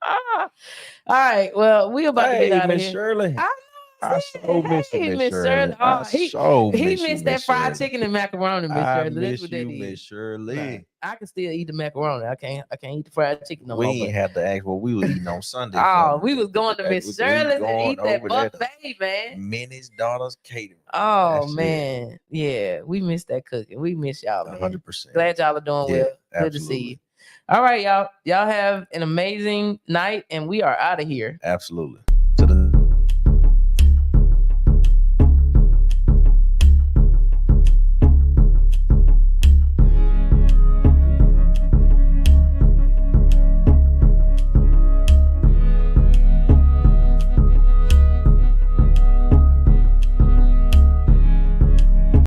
All right. Well, we about to get out of here. Shirley. I so miss you, Miss Shirley. He missed that fried chicken and macaroni, Miss Shirley. That's what that is. Miss Shirley. Right. I can still eat the macaroni. I can't eat the fried chicken no more. We ain't had to ask what we were eating on Sunday. We was going to Miss Shirley's and eat that buffet, man. Minnie's daughter's catering. Oh, man. Yeah, we missed that cooking. We miss y'all, man. 100%. Glad y'all are doing well. Good to see you. All right, y'all. Y'all have an amazing night, and we are out of here. Absolutely.